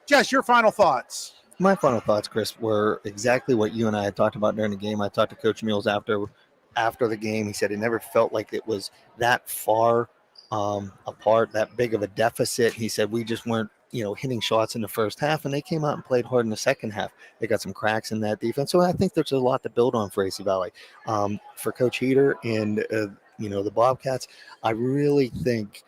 Jess, your final thoughts. My final thoughts, Chris, were exactly what you and I had talked about during the game. I talked to Coach Mills after the game. He said it never felt like it was that far apart, that big of a deficit. He said we just weren't, hitting shots in the first half, and they came out and played hard in the second half. They got some cracks in that defense, so I think there's a lot to build on for AC Valley. For Coach Heater and the Bobcats, I really think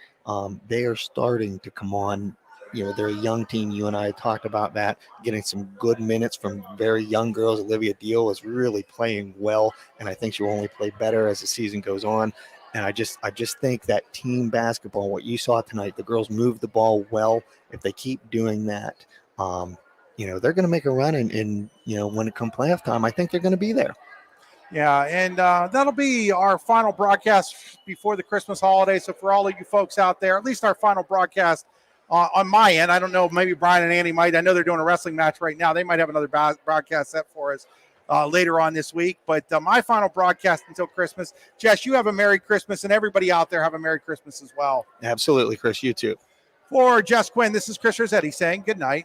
they are starting to come on. They're a young team. You and I talked about that, getting some good minutes from very young girls. Olivia Deal is really playing well, and I think she'll only play better as the season goes on. And I just think that team basketball, what you saw tonight, the girls moved the ball well. If they keep doing that, they're going to make a run. And when it comes playoff time, I think they're going to be there. Yeah, and that'll be our final broadcast before the Christmas holiday. So for all of you folks out there, at least our final broadcast on my end. I don't know, maybe Brian and Andy might. I know they're doing a wrestling match right now. They might have another broadcast set for us later on this week. But my final broadcast until Christmas. Jess, you have a Merry Christmas, and everybody out there have a Merry Christmas as well. Absolutely, Chris. You too. For Jess Quinn, this is Chris Rossetti saying good night.